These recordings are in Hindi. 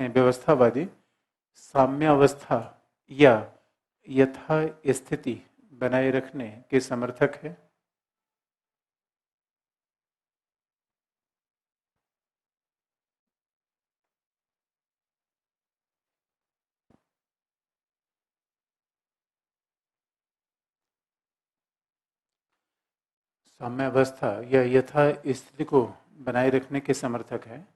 व्यवस्थावादी साम्यावस्था या यथा स्थिति बनाए रखने के समर्थक है। साम्यावस्था या यथा स्थिति को बनाए रखने के समर्थक है।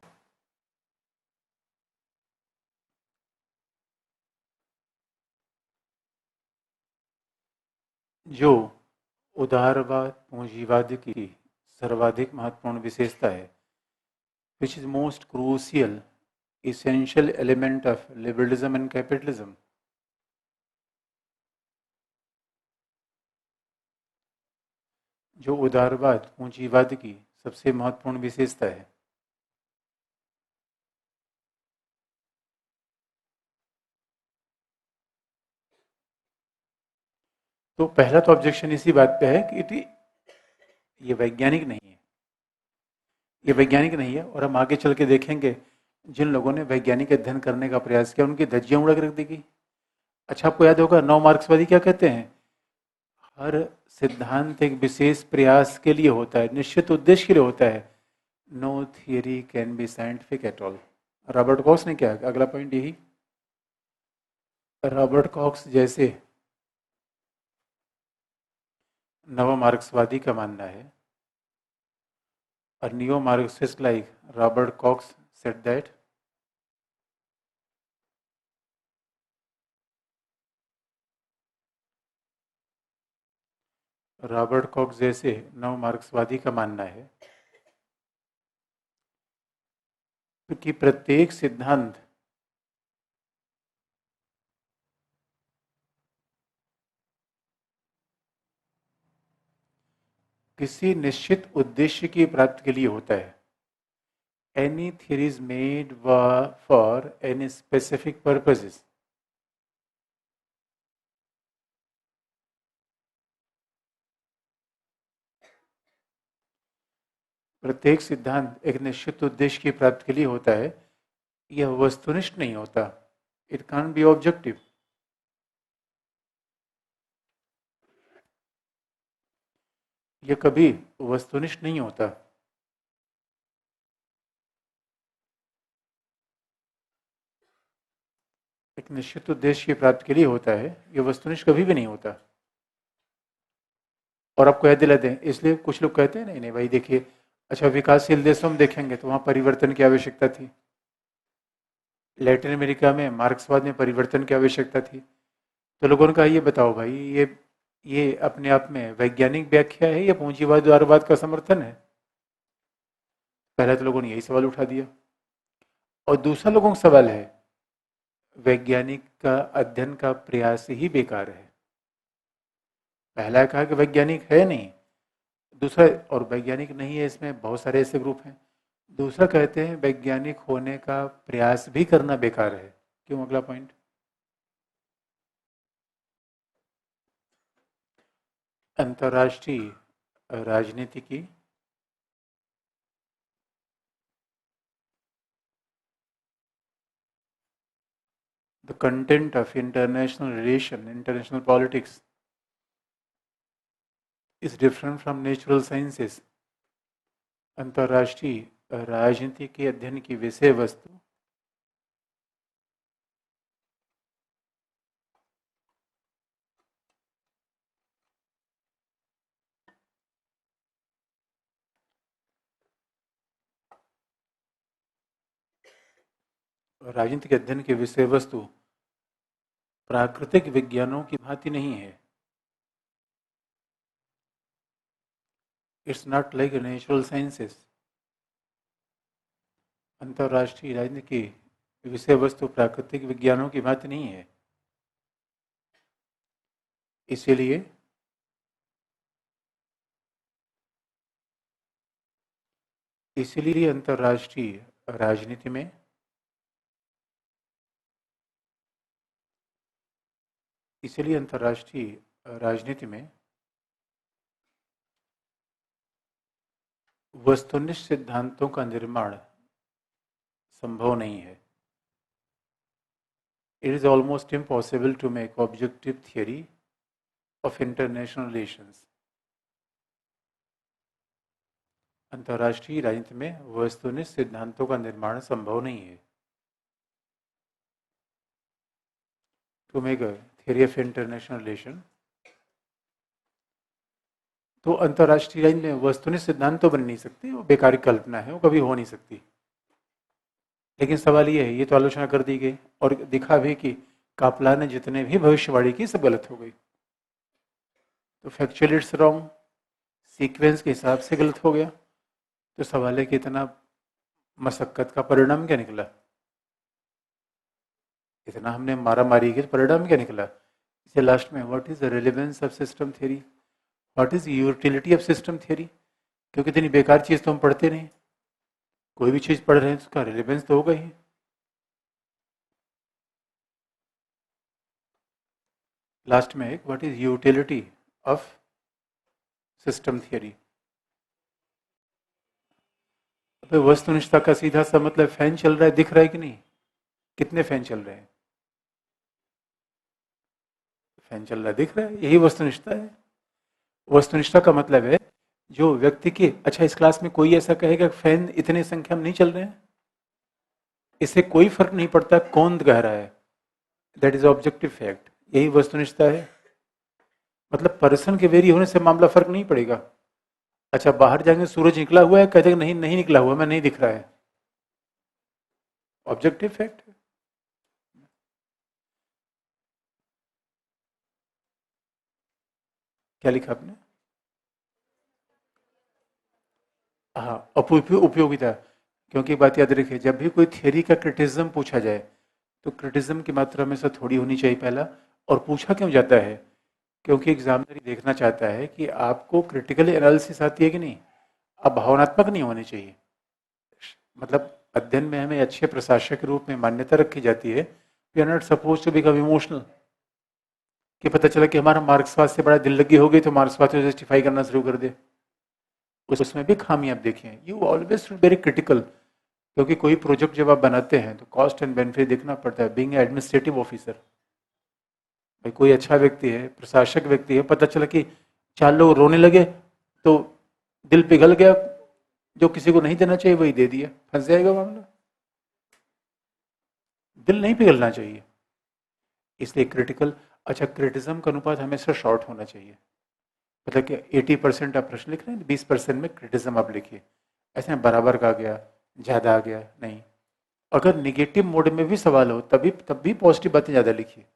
जो उदारवाद पूंजीवाद की सर्वाधिक महत्वपूर्ण विशेषता है, which is most crucial essential element of liberalism and capitalism। जो उदारवाद पूंजीवाद की सबसे महत्वपूर्ण विशेषता है। तो पहला तो ऑब्जेक्शन इसी बात पे है कि ये वैज्ञानिक नहीं है, ये वैज्ञानिक नहीं है। और हम आगे चल के देखेंगे जिन लोगों ने वैज्ञानिक अध्ययन करने का प्रयास किया उनकी धज्जियां उड़ा के रख दी गई। अच्छा, आपको याद होगा नव मार्क्सवादी क्या कहते हैं? हर सिद्धांत एक विशेष प्रयास के लिए होता है, निश्चित उद्देश्य के लिए होता है। No theory can be scientific at all. Robert Cox ने क्या, अगला पॉइंट यही, रॉबर्ट कॉक्स जैसे नव मार्क्सवादी का मानना है, और neo Marxist like Robert Cox said that Robert Cox जैसे नव मार्क्सवादी का मानना है कि प्रत्येक सिद्धांत किसी निश्चित उद्देश्य की प्राप्ति के लिए होता है। Any theory is made for any specific purposes. प्रत्येक सिद्धांत एक निश्चित उद्देश्य की प्राप्ति के लिए होता है। यह वस्तुनिष्ठ नहीं होता। It can't be objective. यह कभी वस्तुनिष्ठ नहीं होता। एक निश्चित उद्देश्य की प्राप्ति के लिए होता है, यह वस्तुनिष्ठ कभी भी नहीं होता। और आपको याद दिला दें, इसलिए कुछ लोग कहते हैं नहीं नहीं भाई देखिए, अच्छा विकासशील देशों में देखेंगे तो वहां परिवर्तन की आवश्यकता थी, लैटिन अमेरिका में मार्क्सवाद में परिवर्तन की आवश्यकता थी। तो लोगों ने कहा ये बताओ भाई, ये अपने आप में वैज्ञानिक व्याख्या है या पूंजीवाद उदारवाद का समर्थन है? पहले तो लोगों ने यही सवाल उठा दिया। और दूसरा लोगों का सवाल है वैज्ञानिक का अध्ययन का प्रयास ही बेकार है। पहला कहा कि वैज्ञानिक है नहीं, दूसरा और वैज्ञानिक नहीं है, इसमें बहुत सारे ऐसे ग्रुप हैं। दूसरा कहते हैं वैज्ञानिक होने का प्रयास भी करना बेकार है। क्यों? अगला पॉइंट, अंतर्राष्ट्रीय राजनीति की the content of international politics is different from natural sciences। अंतर्राष्ट्रीय राजनीति के अध्ययन की विषय वस्तु राजनीतिक अध्ययन की विषय वस्तु प्राकृतिक विज्ञानों की भांति नहीं है। It's not like natural sciences. अंतर्राष्ट्रीय राजनीति की विषय वस्तु प्राकृतिक विज्ञानों की भांति नहीं है। इसीलिए अंतर्राष्ट्रीय राजनीति में वस्तुनिष्ठ सिद्धांतों का निर्माण संभव नहीं है। It is almost impossible to make objective theory of international relations. अंतर्राष्ट्रीय राजनीति में वस्तुनिष्ठ सिद्धांतों का निर्माण संभव नहीं है. To make a theory of international relation, तो अंतर्राष्ट्रीय राजनीति में वस्तुनिष्ठ सिद्धांत तो बन नहीं सकते, वो बेकार कल्पना है, वो कभी हो नहीं सकती. लेकिन सवाल ये है, ये तो आलोचना कर दी गई और दिखा भी कि कापलान ने जितने भी भविष्यवाणी की सब गलत हो गई. तो फैक्चुअली इट्स रॉन्ग, सीक्वेंस के हिसाब से गलत हो गया. तो सवाल है कि इतना मशक्कत का परिणाम क्या निकला, इतना हमने मारा मारी के परिणाम क्या निकला. इसे लास्ट में what is the relevance of system theory, what is utility of system theory. क्योंकि इतनी बेकार चीज तो हम पढ़ते नहीं, कोई भी चीज पढ़ रहे हैं तो उसका रेलेवेंस तो होगा ही. लास्ट में एक what is utility of system theory. वस्तुनिष्ठता का सीधा सा मतलब फैन चल रहा है दिख रहा है कि नहीं, कितने फैन चल रहे हैं, फैन चल रहा है दिख रहा है, यही वस्तुनिष्ठता है. वस्तुनिष्ठता का मतलब है जो व्यक्ति के, अच्छा इस क्लास में कोई ऐसा कहेगा फैन इतने संख्या में नहीं चल रहे हैं, इससे कोई फर्क नहीं पड़ता कौन कह रहा है, दैट इज ऑब्जेक्टिव फैक्ट, यही वस्तुनिष्ठता है. मतलब पर्सन के वेरी होने से मामला फर्क नहीं पड़ेगा. अच्छा बाहर जाएंगे सूरज निकला हुआ है, कहते नहीं नहीं निकला हुआ, मैं नहीं दिख रहा है, ऑब्जेक्टिव फैक्ट. क्या लिखा आपने, हाँ उपयोगिता. क्योंकि बात याद रखिए, जब भी कोई थियरी का क्रिटिज्म पूछा जाए तो क्रिटिज्म की मात्रा में से थोड़ी होनी चाहिए पहला. और पूछा क्यों जाता है, क्योंकि एग्जामिनर देखना चाहता है कि आपको क्रिटिकल एनालिसिस आती है कि नहीं, आप भावनात्मक नहीं होने चाहिए. मतलब अध्ययन में हमें अच्छे प्रशासक के रूप में मान्यता रखी जाती है, we are not suppose to become emotional. कि पता चला कि हमारा मार्क्सवाद से बड़ा दिल लगी हो गई तो मार्क्सवाद को जस्टिफाई करना शुरू कर दे, उसमें भी खामियां आप देखें. You always very critical. क्योंकि कोई प्रोजेक्ट जब आप बनाते हैं तो कॉस्ट एंड बेनिफिट देखना पड़ता है. बीइंग एडमिनिस्ट्रेटिव ऑफिसर, भाई कोई अच्छा व्यक्ति है, प्रशासक व्यक्ति है, पता चला कि 4 लोग रोने लगे तो दिल पिघल गया, जो किसी को नहीं देना चाहिए वही दे दिया, फंस जाएगा मामला. दिल नहीं पिघलना चाहिए, इसलिए क्रिटिकल. अच्छा क्रिटिज्म का अनुपात हमेशा शॉर्ट होना चाहिए. मतलब कि 80% आप प्रश्न लिख रहे हैं, 20% में क्रिटिज्म आप लिखिए. ऐसे बराबर का आ गया, ज़्यादा आ गया नहीं. अगर निगेटिव मोड में भी सवाल हो तब भी पॉजिटिव बातें ज़्यादा लिखिए,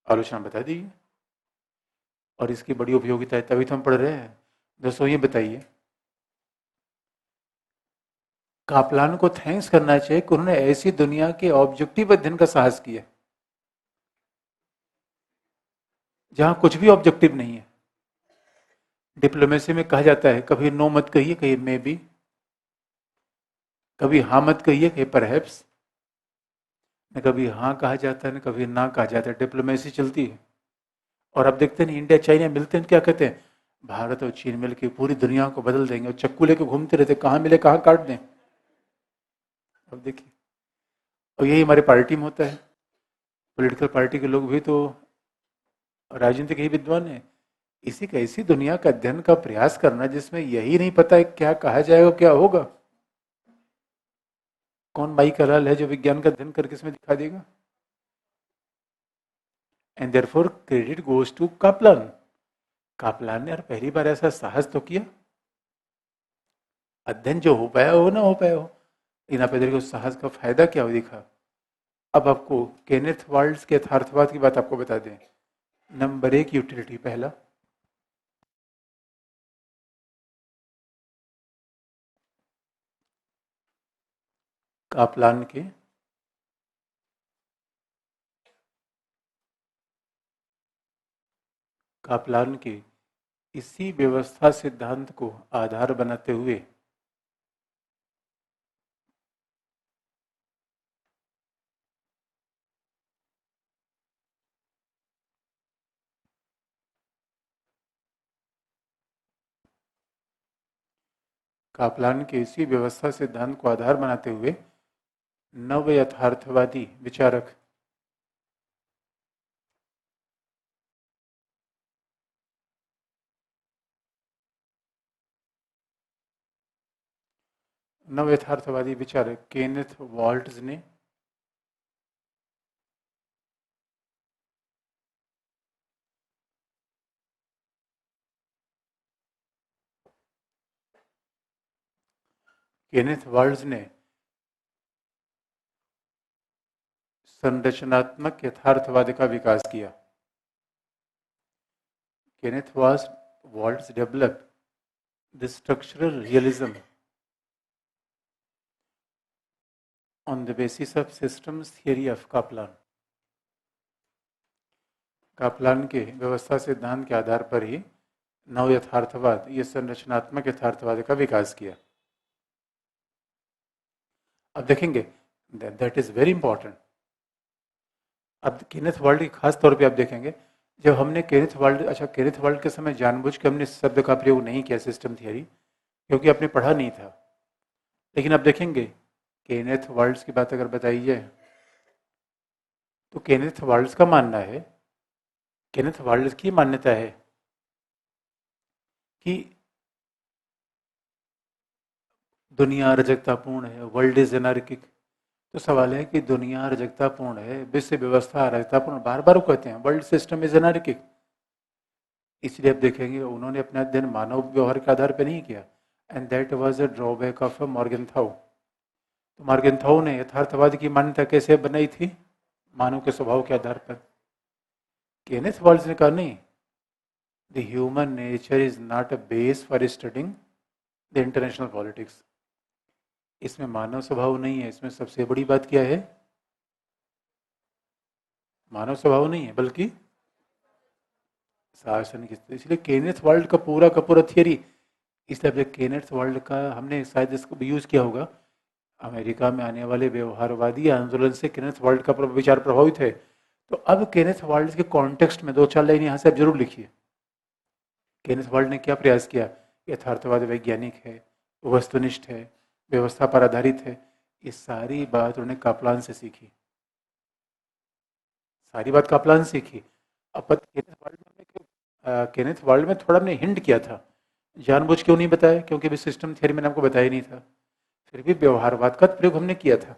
आलोचना बता दीजिए. और इसकी बड़ी उपयोगिता है, तभी तो हम पढ़ रहे हैं. दोस्तों ये बताइए, कापलान को थैंक्स करना चाहिए कि उन्होंने ऐसी दुनिया के ऑब्जेक्टिव अध्ययन का साहस किया जहां कुछ भी ऑब्जेक्टिव नहीं है. डिप्लोमेसी में कहा जाता है कभी नो मत कहिए, कहिए मे बी, कभी हाँ मत कहिए, कहिए परहैप्स. न कभी हाँ कहा जाता है न कभी ना कहा जाता है, डिप्लोमेसी चलती है. और अब देखते हैं इंडिया चाइना मिलते हैं क्या कहते हैं, भारत और चीन मिलकर पूरी दुनिया को बदल देंगे, और चक्कू लेके घूमते रहते, कहाँ मिले कहाँ काट दें. अब देखिए, और यही हमारे पार्टी में होता है. पॉलिटिकल पार्टी के लोग भी तो राजनीतिक ही विद्वान है. इसी का ऐसी दुनिया का अध्ययन का प्रयास करना जिसमें यही नहीं पता है क्या कहा जाएगा क्या होगा. कौन माई का लाल है जो विज्ञान का अध्ययन करके इसमें दिखा देगा. And therefore credit goes to Kaplan. Kaplan ने यार पहली बार ऐसा साहस तो किया, अध्ययन जो हो पाया हो ना हो पाया हो, लेकिन आप इधर साहस का फायदा क्या हो दिखा. अब आपको केनेथ वाल्ड्स के यथार्थवाद की बात आपको बता दें. नंबर 1 यूटिलिटी, पहला कापलान के इसी व्यवस्था सिद्धांत को आधार बनाते हुए कापलान के इसी व्यवस्था सिद्धांत को आधार बनाते हुए नव यथार्थवादी विचारक नव यथार्थवादी विचारक केनेथ वॉल्ट्ज ने संरचनात्मक यथार्थवाद का विकास किया। Kenneth Waltz develop the structural realism on the basis of systems theory of Kaplan. Kaplan के व्यवस्था सिद्धांत के आधार पर ही नव यथार्थवाद, ये संरचनात्मक यथार्थवाद का विकास किया। अब देखेंगे दैट इज वेरी इंपॉर्टेंट। अब केनेथ वर्ल्ड की खास तौर पे आप देखेंगे, जब हमने केनेथ वर्ल्ड के समय जानबूझ के हमने इस शब्द का प्रयोग नहीं किया सिस्टम थियरी, क्योंकि आपने पढ़ा नहीं था। लेकिन अब देखेंगे केनेथ वर्ल्ड्स की बात अगर बताई जाए तो केनेथ वर्ल्ड्स का मानना है, केनेथ वर्ल्ड्स की मान्यता है कि दुनिया अराजकतापूर्ण है, वर्ल्ड इज एनार्किक। तो सवाल है कि दुनिया अराजकतापूर्ण है, विश्व व्यवस्था अराजकतापूर्ण, बार बार कहते हैं वर्ल्ड सिस्टम इज एनार्किक। इसलिए आप देखेंगे उन्होंने अपना अध्ययन मानव व्यवहार के आधार पर नहीं किया, and that was a drawback of Morgenthau. तो मॉर्गेनथाउ ने यथार्थवाद की मान्यता कैसे बनाई थी? मानव के स्वभाव के आधार पर। केनेथ वर्ल्ड्स ने कहा नहीं, the human nature is not a base for studying the international politics. इसमें मानव स्वभाव नहीं है। इसमें सबसे बड़ी बात क्या है? मानव स्वभाव नहीं है बल्कि शासन की। इसलिए केनेथ वर्ल्ड का पूरा थियरी, इसलिए केनेथ वर्ल्ड का हमने शायद इसको भी यूज किया होगा। अमेरिका में आने वाले व्यवहारवादी आंदोलन से केनेथ वर्ल्ड का विचार प्रभावित है। तो अब केनेथ वर्ल्ड के कॉन्टेक्स्ट में दो चार लाइन यहाँ से आप जरूर लिखिए। केनेथ वर्ल्ड ने क्या प्रयास किया? यथार्थवाद वैज्ञानिक है, वस्तुनिष्ठ है, व्यवस्था पर आधारित है। ये सारी बात उन्होंने कापलान से सीखी, सारी बात कापलान सीखी। अब केनेथ वर्ल्ड में थोड़ा हमने हिंट किया था, जानबूझ क्यों नहीं बताया? क्योंकि भी सिस्टम थियरी मैंने आपको बताया नहीं था। फिर भी व्यवहारवाद का प्रयोग हमने किया था,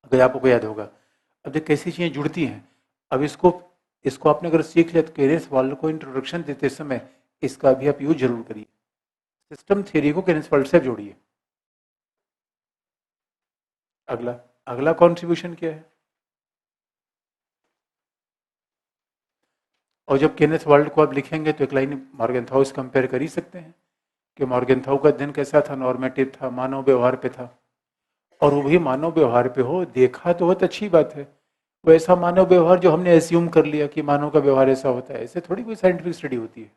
अगर आपको याद होगा। अब देख कैसी चीजें जुड़ती हैं। अब इसको आपने अगर सीख लिया तो केनेथ वर्ल्ड को इंट्रोडक्शन देते समय इसका भी आप यूज जरूर करिए। सिस्टम थियरी को केनेथ वर्ल्ड से जोड़िए। अगला अगला कॉन्ट्रीब्यूशन क्या है? और जब केनेथ वर्ल्ड को आप लिखेंगे तो एक लाइन मॉर्गेनथाउ से कंपेयर कर ही सकते हैं कि मॉर्गेनथाउ का अध्ययन कैसा था? नॉर्मेटिव था, मानव व्यवहार पे था। और वो भी मानव व्यवहार पे हो, देखा तो बहुत अच्छी बात है। वो ऐसा मानव व्यवहार जो हमने एज्यूम कर लिया कि मानव का व्यवहार ऐसा होता है, ऐसे थोड़ी कोई साइंटिफिक स्टडी होती है।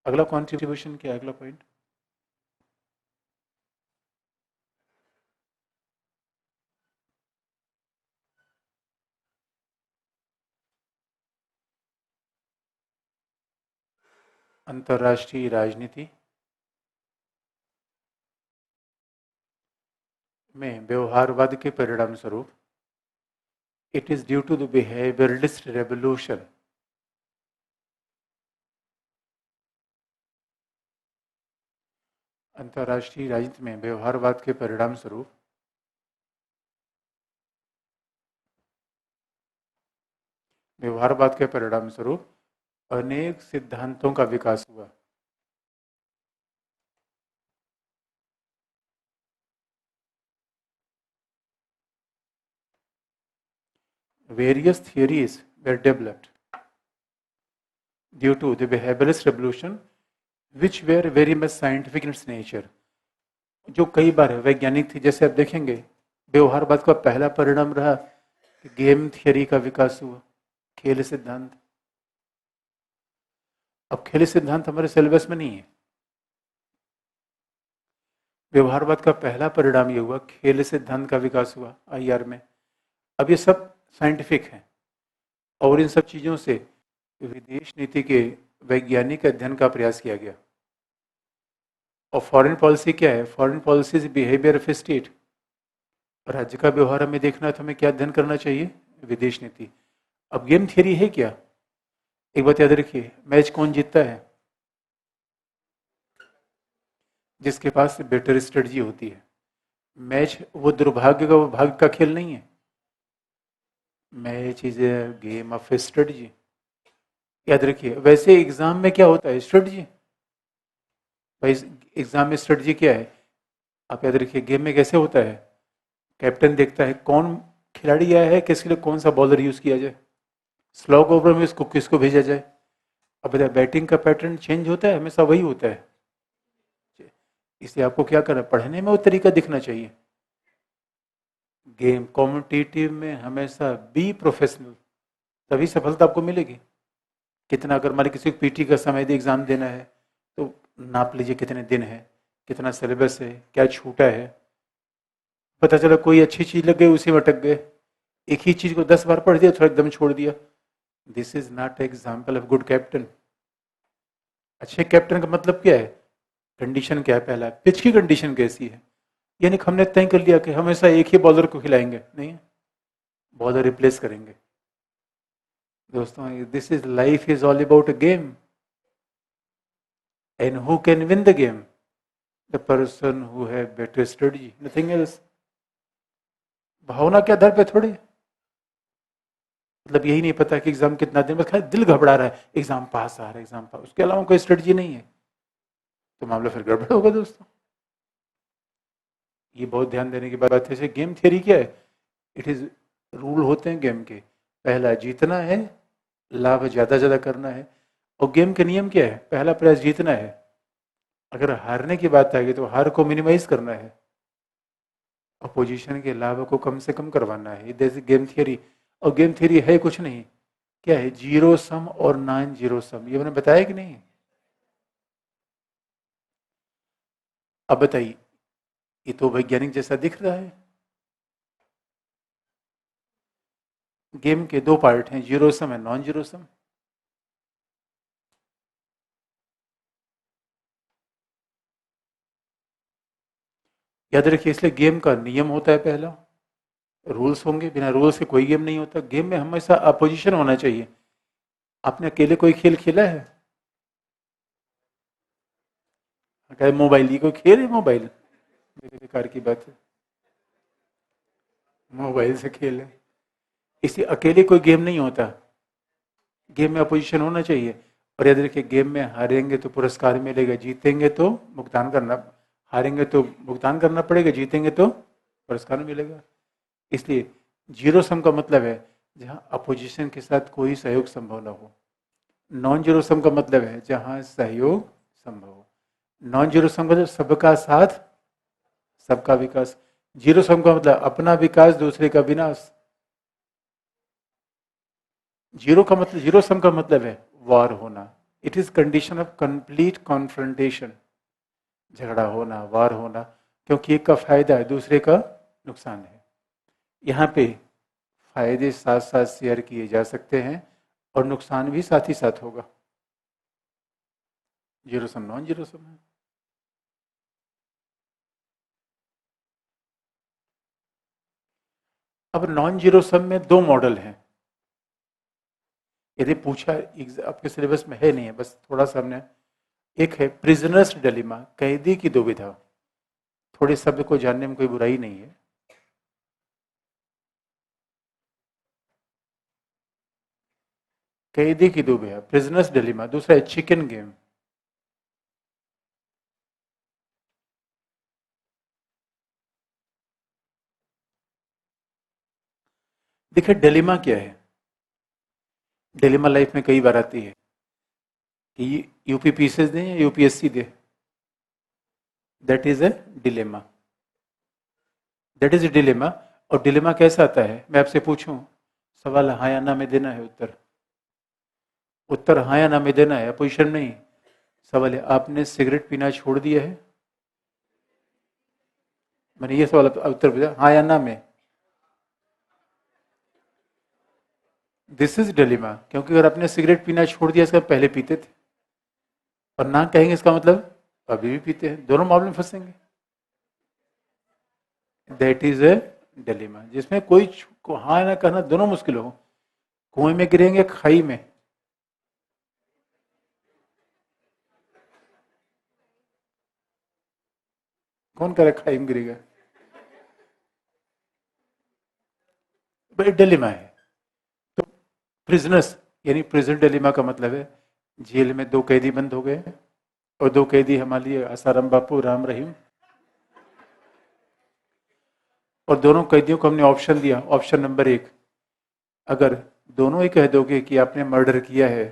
अगला कॉन्ट्रीब्यूशन क्या है? अगला पॉइंट, अंतर्राष्ट्रीय राजनीति में व्यवहारवाद के परिणाम स्वरूप it is due to the behaviouralist revolution अंतर्राष्ट्रीय राजनीति में व्यवहारवाद के परिणाम स्वरूप अनेक सिद्धांतों का विकास हुआ। Various theories were developed due to the behaviorist revolution, which were very much scientific in its nature. जो कई बार वैज्ञानिक थी। जैसे आप देखेंगे व्यवहारवाद का पहला परिणाम रहा कि गेम थियरी का विकास हुआ, खेल सिद्धांत। अब खेल सिद्धांत हमारे सिलेबस में नहीं है। व्यवहारवाद का पहला परिणाम ये हुआ, खेल सिद्धांत का विकास हुआ आईआर में। अब ये सब साइंटिफिक है और इन सब चीजों से विदेश नीति के वैज्ञानिक अध्ययन का प्रयास किया गया। और फॉरेन पॉलिसी क्या है? Foreign policy is behaviour of state. राज्य का व्यवहार हमें देखना है तो हमें क्या अध्ययन करना चाहिए? विदेश नीति। अब गेम थियरी है क्या? एक बात याद रखिए, मैच कौन जीतता है? जिसके पास बेटर स्ट्रेटजी होती है। मैच वो दुर्भाग्य का, वो भाग्य का खेल नहीं है। Match is a game of strategy. याद रखिए। वैसे एग्जाम में क्या होता है? स्ट्रेटजी। भाई एग्जाम में स्ट्रेटजी क्या है? आप याद रखिए, गेम में कैसे होता है? कैप्टन देखता है कौन खिलाड़ी आया है, किसके लिए कौन सा बॉलर यूज किया जाए, स्लॉग ओवर में इसको किसको भेजा जाए। अब बताए, बैटिंग का पैटर्न चेंज होता है, हमेशा वही होता है। इसलिए आपको क्या करना, पढ़ने में वो तरीका दिखना चाहिए। गेम कॉम्पिटिटिव में हमेशा बी प्रोफेशनल, तभी सफलता आपको मिलेगी। कितना, अगर मान लीजिए किसी को पीटी का समय दे एग्जाम देना है, तो नाप लीजिए कितने दिन है, कितना सिलेबस है, क्या छूटा है। पता चला कोई अच्छी चीज लग गई, उसी में अटक गए, एक ही चीज को 10 बार पढ़ दिया, थोड़ा एकदम छोड़ दिया। This is not example of good captain. अच्छे कैप्टन का मतलब क्या है? कंडीशन क्या है? पहला, पिच की कंडीशन कैसी है, यानी कि हमने तय कर लिया कि हमेशा एक ही बॉलर को खिलाएंगे, नहीं, बॉलर रिप्लेस करेंगे। दोस्तों, this is life is all about a game, and who can win the game? The person who have better strategy, nothing else. भावना के आधार पे थोड़े, मतलब यही नहीं पता कि एग्जाम कितना दिन, बस खाली दिल घबरा रहा है, एग्जाम पास आ रहा है, एग्जाम पास, उसके अलावा कोई स्ट्रेटजी नहीं है, तो मामला फिर गड़बड़ होगा दोस्तों। ये बहुत ध्यान देने की बात है। जैसे गेम थियरी क्या है? इट इज, रूल होते हैं गेम के, पहला जीतना है, लाभ ज्यादा ज्यादा करना है। और गेम के नियम क्या है? पहला प्रयास जीतना है, अगर हारने की बात आएगी तो हार को मिनिमाइज करना है, अपोजिशन के लाभ को कम से कम करवाना है। जैसे गेम थियरी, और गेम थियरी है कुछ नहीं, क्या है? जीरो सम और नॉन जीरो सम, ये मैंने बताया कि नहीं? अब बताइए, ये तो वैज्ञानिक जैसा दिख रहा है। गेम के दो पार्ट हैं, जीरो सम है, नॉन जीरो सम। याद रखिए, इसलिए गेम का नियम होता है पहला, रूल्स होंगे, बिना रूल्स के कोई गेम नहीं होता। गेम में हमेशा अपोजिशन होना चाहिए। आपने अकेले कोई खेल खेला है? क्या मोबाइल, ये कोई खेल है? मोबाइल बेकार की बात है, मोबाइल से खेल है। इसी अकेले कोई गेम नहीं होता, गेम में अपोजिशन होना चाहिए। और याद रखिए, गेम में हारेंगे तो पुरस्कार मिलेगा, जीतेंगे तो भुगतान करना, हारेंगे तो भुगतान करना पड़ेगा, जीतेंगे तो पुरस्कार मिलेगा। इसलिए जीरो सम का मतलब है जहां अपोजिशन के साथ कोई सहयोग संभव ना हो। नॉन जीरो सम का मतलब है जहां सहयोग संभव हो। नॉन जीरो सम का मतलब सबका साथ, सबका विकास। जीरो सम का मतलब अपना विकास, दूसरे का विनाश। जीरो का मतलब, जीरो सम का मतलब है वार होना। It is condition of complete confrontation, झगड़ा होना, वार होना, क्योंकि एक का फायदा है, दूसरे का नुकसान है। यहाँ पे फायदे साथ साथ शेयर किए जा सकते हैं और नुकसान भी साथ ही साथ होगा। Zero sum non zero sum है। अब नॉन जीरो सम में दो मॉडल हैं। यदि पूछा, आपके सिलेबस में है नहीं है, बस थोड़ा सा हमने, एक है प्रिजनर्स डिलेमा, कैदी की दुविधा। थोड़े शब्द को जानने में कोई बुराई नहीं है। कैदी की दुविधा, प्रिजनर्स डिलेमा। दूसरा है चिकन गेम। देखिए डिलेमा क्या है? डिलेमा लाइफ में कई बार आती है कि यूपी पीसेस दें या UPSC they, that is a dilemma, that is a dilemma. और डिलेमा कैसा आता है? मैं आपसे पूछूं, सवाल हाँ या ना में देना है, उत्तर, उत्तर हाँ या ना में देना है, अपोजिशन नहीं। सवाल है, आपने सिगरेट पीना छोड़ दिया है? मैंने ये सवाल उत्तर पूछा हाँ या ना में। दिस इज डिलेमा, क्योंकि अगर आपने सिगरेट पीना छोड़ दिया, इसका पहले पीते थे, और ना कहेंगे इसका मतलब अभी भी पीते हैं, दोनों मामले में फंसेंगे। दैट इज ए डिलेमा, जिसमें कोई हाँ ना कहना दोनों मुश्किल हो। कुएं में गिरेंगे, खाई में। कौन कह रहा है खाई में गिरेगा? बड़े डिलेमा है। तो प्रिजनर्स यानी प्रिजन डिलेमा का मतलब है जेल में दो कैदी बंद हो गए और दो कैदी हमारे लिए आसाराम बापू राम रहीम, और दोनों कैदियों को हमने ऑप्शन दिया। ऑप्शन नंबर एक, अगर दोनों ही कह दोगे कि आपने मर्डर किया है,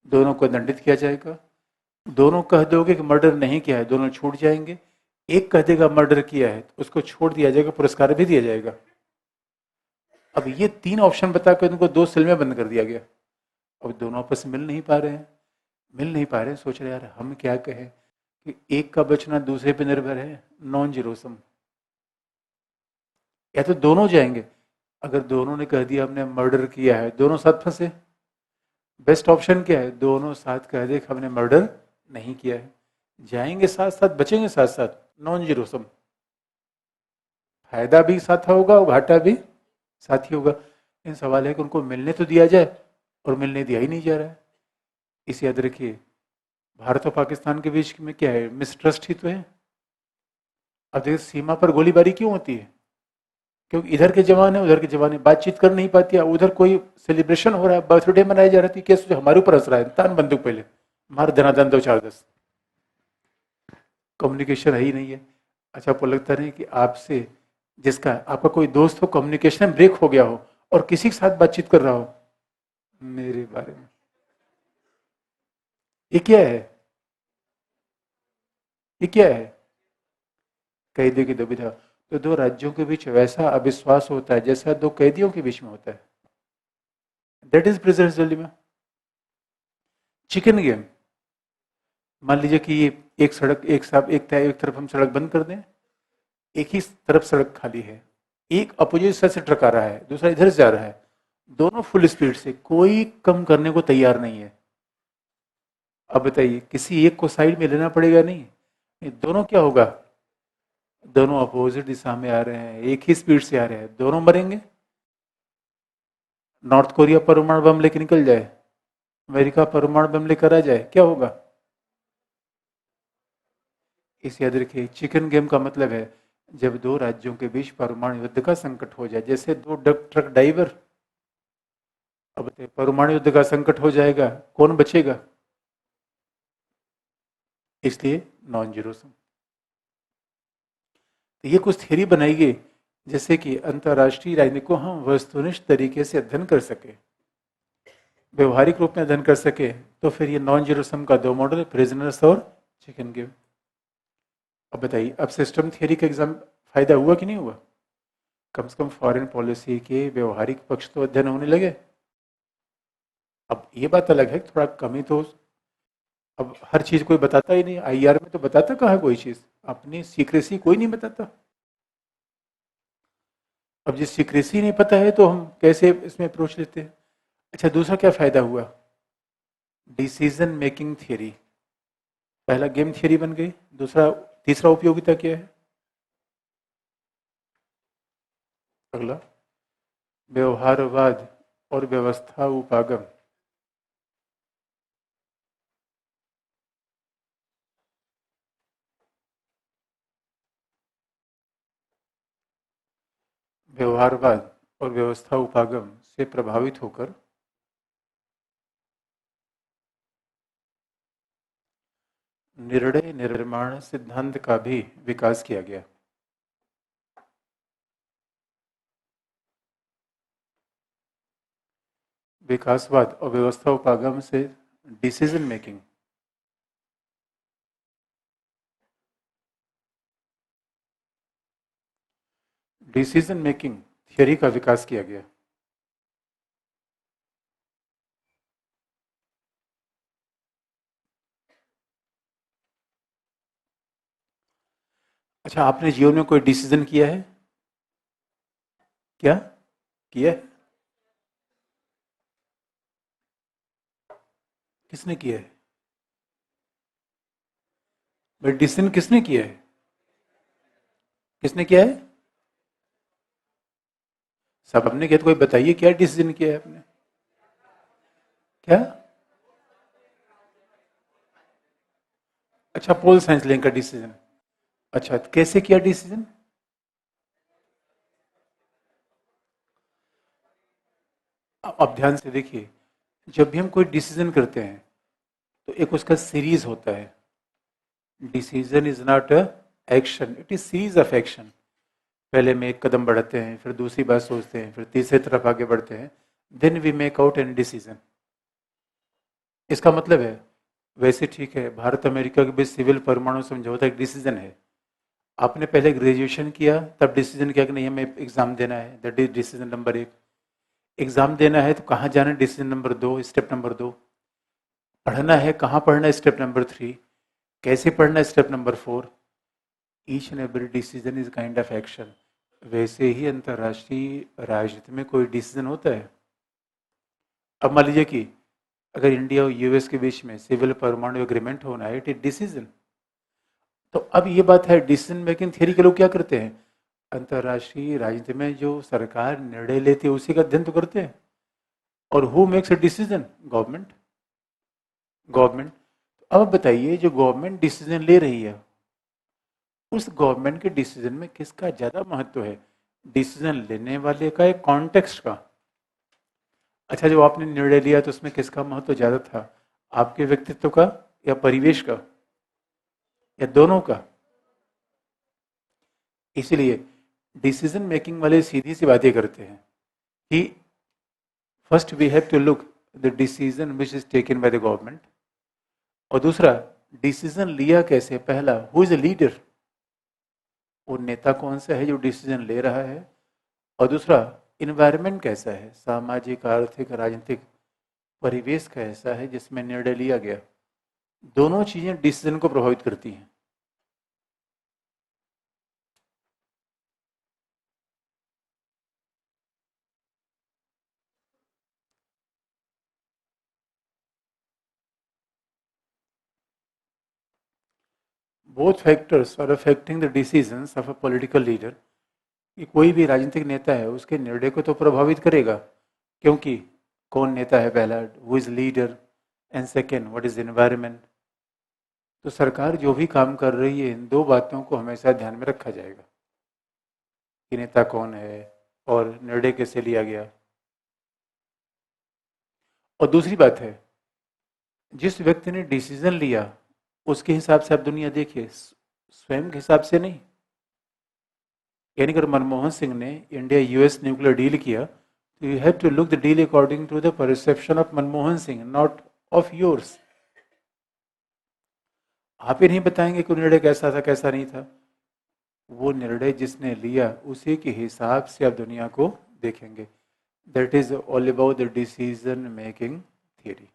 दोनों को दंडित किया जाएगा। दोनों कह दोगे कि मर्डर नहीं किया है, दोनों छूट जाएंगे। एक कह देगा मर्डर किया है तो उसको छोड़ दिया जाएगा, पुरस्कार भी दिया जाएगा। अब ये तीन ऑप्शन बताकर उनको दो सेल में बंद कर दिया गया। अब दोनों आपस में मिल नहीं पा रहे हैं, सोच रहे यार हम क्या कहें कि एक का बचना दूसरे पे निर्भर है, नॉन जीरो सम। या तो दोनों जाएंगे, अगर दोनों ने कह दिया हमने मर्डर किया है, दोनों साथ फंसे। बेस्ट ऑप्शन क्या है? दोनों साथ कह दे हमने मर्डर नहीं किया है, जाएंगे साथ साथ, बचेंगे साथ साथ, नॉन जीरो सम। फायदा भी साथ होगा और घाटा भी साथ ही होगा। इन सवाल है कि उनको मिलने तो दिया जाए, और मिलने दिया ही नहीं जा रहा है। इसे याद रखिए, भारत और पाकिस्तान के बीच में क्या है? मिसट्रस्ट ही तो है। अब देखिए सीमा पर गोलीबारी क्यों होती है? क्योंकि इधर के जवान है, उधर के जवान है, बातचीत कर नहीं पाती है। उधर कोई सेलिब्रेशन हो रहा है, बर्थडे मनाया जा रहा है, क्या सोचे हमारे ऊपर हंस रहा है, तान बंदूक पहले मार, धनाधन दो चार दस। कम्युनिकेशन है ही नहीं है। अच्छा, आपको लगता नहीं कि आपसे जिसका आपका कोई दोस्त हो, कम्युनिकेशन ब्रेक हो गया हो और किसी के साथ बातचीत कर रहा हो मेरे बारे में, ये क्या है? ये क्या है? कैदी की दुविधा। तो दो राज्यों के बीच वैसा अविश्वास होता है जैसा दो कैदियों के बीच में होता है। That is presence dilemma. Chicken game. मान लीजिए कि ये एक सड़क, एक तरफ हम सड़क बंद कर दें, एक ही तरफ सड़क खाली है, एक अपोजिट साइड से ट्रक आ रहा है, दूसरा इधर से जा रहा है, दोनों फुल स्पीड से, कोई कम करने को तैयार नहीं है। अब बताइए, किसी एक को साइड में लेना पड़ेगा? नहीं, ये दोनों क्या होगा? दोनों अपोजिट दिशा में आ रहे हैं, एक ही स्पीड से आ रहे हैं, दोनों मरेंगे। नॉर्थ कोरिया परमाणु बम लेके निकल जाए, अमेरिका परमाणु बम लेकर आ जाए, क्या होगा? इस याद रखिए, चिकन गेम का मतलब है जब दो राज्यों के बीच परमाणु युद्ध का संकट हो जाए, जैसे दो ट्रक ड्राइवर। अब परमाणु युद्ध का संकट हो जाएगा, कौन बचेगा? इसलिए नॉन जीरो सम। तो ये कुछ थ्योरी बनाएगी जैसे कि अंतर्राष्ट्रीय राजनीति को हम वस्तुनिष्ठ तरीके से अध्ययन कर सके, व्यवहारिक रूप में अध्ययन कर सके। तो फिर ये नॉन जीरो सम का दो मॉडल, प्रिजनर्स और चिकन गेम। अब बताइए, अब सिस्टम थियरी का एग्जाम फायदा हुआ कि नहीं हुआ? कम से कम फॉरेन पॉलिसी के व्यवहारिक पक्ष तो अध्ययन होने लगे। अब ये बात अलग है, थोड़ा कमी तो, अब हर चीज कोई बताता ही नहीं। आईआर में तो बताता कहाँ है कोई चीज, अपनी सीक्रेसी कोई नहीं बताता। अब जिस सीक्रेसी नहीं पता है तो हम कैसे इसमें अप्रोच लेते हैं? अच्छा, दूसरा क्या फायदा हुआ? Decision making theory. पहला गेम थियरी बन गई, दूसरा, तीसरा उपयोगिता क्या है? अगला व्यवहारवाद और व्यवस्था उपागम। व्यवहारवाद और व्यवस्था उपागम से प्रभावित होकर निर्णय निर्माण सिद्धांत का भी विकास किया गया। विकासवाद और व्यवस्था उपागम से डिसीजन मेकिंग, थियरी का विकास किया गया। अच्छा, आपने जीवन में कोई डिसीजन किया है? क्या किया है? किसने किया है? भाई डिसीजन किसने किया है? किसने किया है? सबने किया तो कोई बताइए क्या डिसीजन किया है आपने? क्या? अच्छा, पोल साइंस लेने का डिसीजन। अच्छा, तो कैसे किया डिसीजन? अब ध्यान से देखिए, जब भी हम कोई डिसीजन करते हैं तो एक उसका सीरीज होता है। Decision is not a action, it is series of action. पहले हम एक कदम बढ़ाते हैं, फिर दूसरी बात सोचते हैं, फिर तीसरी तरफ आगे बढ़ते हैं, then we make out an decision. इसका मतलब है, वैसे ठीक है, भारत अमेरिका के बीच सिविल परमाणु समझौता एक डिसीजन है। आपने पहले ग्रेजुएशन किया, तब डिसीजन किया कि नहीं हमें एग्जाम देना है, दैट इज डिसीजन नंबर एक। एग्जाम देना है तो कहाँ जाना है, डिसीजन नंबर दो, स्टेप नंबर दो। पढ़ना है, कहाँ पढ़ना है, स्टेप नंबर थ्री। कैसे पढ़ना है, step number four. Each and every decision is kind of action. वैसे ही अंतर्राष्ट्रीय राजनीति में कोई डिसीजन होता है। अब मान लीजिए कि अगर इंडिया और यूएस के बीच में सिविल परमाणु एग्रीमेंट होना है, इट इज डिसीजन। तो अब ये बात है, डिसीजन मेकिंग थियरी के लोग क्या करते हैं, अंतर्राष्ट्रीय राजनीति में जो सरकार निर्णय लेती है उसी का अध्ययन तो करते हैं। और who makes a decision? Government. Government. अब आप बताइए, जो गवर्नमेंट डिसीजन ले रही है, उस गवर्नमेंट के डिसीजन में किसका ज्यादा महत्व है, डिसीजन लेने वाले का, एक कॉन्टेक्स्ट का? अच्छा, जो आपने निर्णय लिया तो उसमें किसका महत्व ज्यादा था, आपके व्यक्तित्व का या परिवेश का या दोनों का? इसलिए डिसीजन मेकिंग वाले सीधी सी बातें करते हैं कि first we have to look the decision which is taken by the government, और दूसरा, डिसीजन लिया कैसे, पहला हु इज अ लीडर, वो नेता कौन सा है जो डिसीजन ले रहा है, और दूसरा इन्वायरमेंट कैसा है, सामाजिक आर्थिक राजनीतिक परिवेश कैसा है जिसमें निर्णय लिया गया। दोनों चीजें डिसीजन को प्रभावित करती हैं। Both factors are affecting the decisions of a political leader. कि कोई भी राजनीतिक नेता है उसके निर्णय को तो प्रभावित करेगा, क्योंकि कौन नेता है, पहला who is leader, and second what is environment. तो सरकार जो भी काम कर रही है, इन दो बातों को हमेशा ध्यान में रखा जाएगा कि नेता कौन है और निर्णय कैसे लिया गया। और दूसरी बात है, जिस व्यक्ति ने डिसीजन लिया उसके हिसाब से आप दुनिया देखिए, स्वयं के हिसाब से नहीं। यानी अगर मनमोहन सिंह ने इंडिया यूएस न्यूक्लियर डील किया, तो you have to look the deal according to the perception of Manmohan Singh, not of yours. आप ही नहीं बताएंगे कि निर्णय कैसा था कैसा नहीं था। वो निर्णय जिसने लिया उसी के हिसाब से आप दुनिया को देखेंगे। That is all about the decision making theory.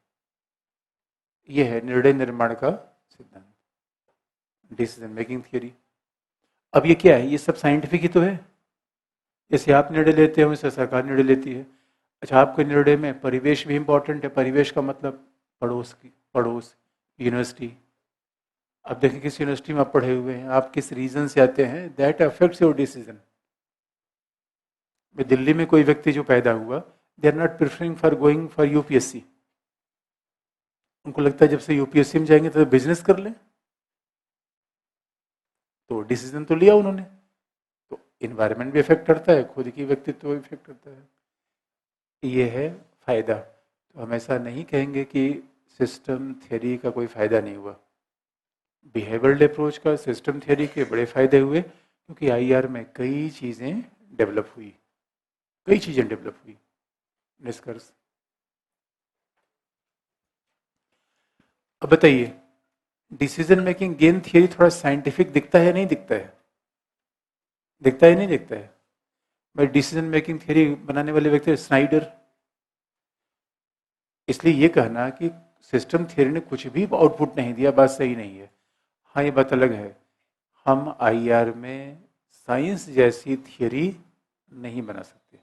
ये है निर्णय निर्माण का सिद्धांत, डिसीजन मेकिंग थियरी। अब ये क्या है, ये सब साइंटिफिक ही तो है। जैसे आप निर्णय लेते हो वैसे सरकार निर्णय लेती है। अच्छा, आपके निर्णय में परिवेश भी इंपॉर्टेंट है। परिवेश का मतलब पड़ोस की, पड़ोस, यूनिवर्सिटी। अब देखिए किस यूनिवर्सिटी में आप पढ़े हुए हैं, आप किस रीजन से आते हैं, that affects your decision. Delhi में कोई व्यक्ति जो पैदा हुआ, they are not preferring for going for UPSC. उनको लगता है जब से यूपीएससी में जाएंगे तो बिजनेस कर लें। तो डिसीजन तो लिया उन्होंने। तो इन्वायरमेंट भी इफेक्ट करता है, खुद की व्यक्तित्व भी इफेक्ट करता है। ये है फायदा। तो हम ऐसा नहीं कहेंगे कि सिस्टम थ्योरी का कोई फायदा नहीं हुआ। बिहेवियरल अप्रोच का सिस्टम थ्योरी के बड़े फायदे हुए, क्योंकि आईआर में कई चीजें डेवलप हुई, कई चीजें डेवलप हुई। निष्कर्ष, अब बताइए, डिसीजन मेकिंग गेम थियरी थोड़ा साइंटिफिक दिखता है नहीं दिखता है? दिखता है नहीं दिखता है? भाई डिसीजन मेकिंग थियरी बनाने वाले व्यक्ति स्नाइडर। इसलिए ये कहना कि सिस्टम थियरी ने कुछ भी आउटपुट नहीं दिया, बात सही नहीं है। हाँ, ये बात अलग है, हम आईआर में साइंस जैसी थियरी नहीं बना सकते।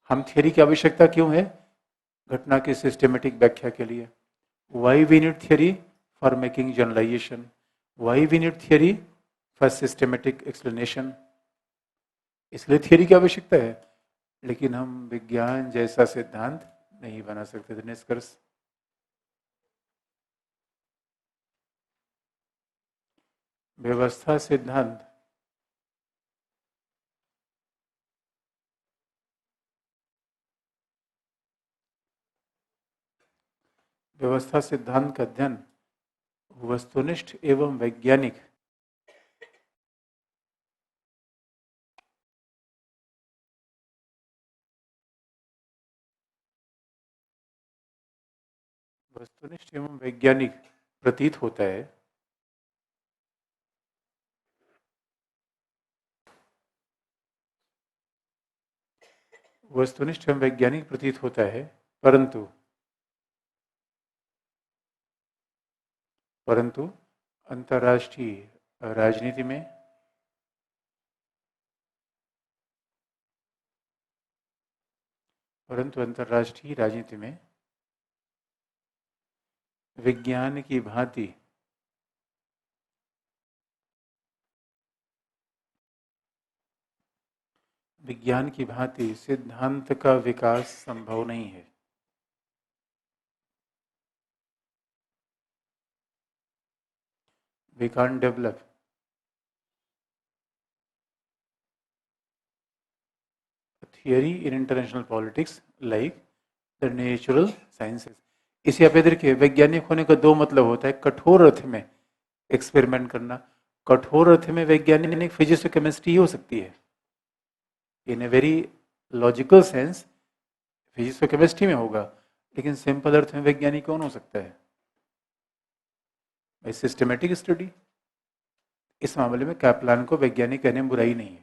हम थियरी की आवश्यकता क्यों है? घटना की सिस्टमेटिक व्याख्या के लिए। Why we need theory? For making generalisation. Why we need theory? For systematic explanation. इसलिए थियरी की आवश्यकता है, लेकिन हम विज्ञान जैसा सिद्धांत नहीं बना सकते थे। निष्कर्ष, व्यवस्था सिद्धांत, व्यवस्था सिद्धांत का अध्ययन वस्तुनिष्ठ एवं वैज्ञानिक वस्तुनिष्ठ एवं वैज्ञानिक प्रतीत होता है। वस्तुनिष्ठ एवं वैज्ञानिक प्रतीत होता है, परंतु परंतु अंतर्राष्ट्रीय राजनीति में परंतु अंतर्राष्ट्रीय राजनीति में विज्ञान की भांति विज्ञान की भांति सिद्धांत का विकास संभव नहीं है। We can't develop a theory in international politics like the natural sciences। इसी आप देखिए, वैज्ञानिक होने का दो मतलब होता है। कठोर अर्थ में एक्सपेरिमेंट करना, कठोर अर्थ में वैज्ञानिक फिजिक्स और केमिस्ट्री हो सकती है। In a very logical sense physics और केमिस्ट्री में होगा, लेकिन सिंपल अर्थ में वैज्ञानिक कौन हो सकता है? भाई सिस्टमेटिक स्टडी। इस मामले में कैप्लान को वैज्ञानिक कहने में बुराई नहीं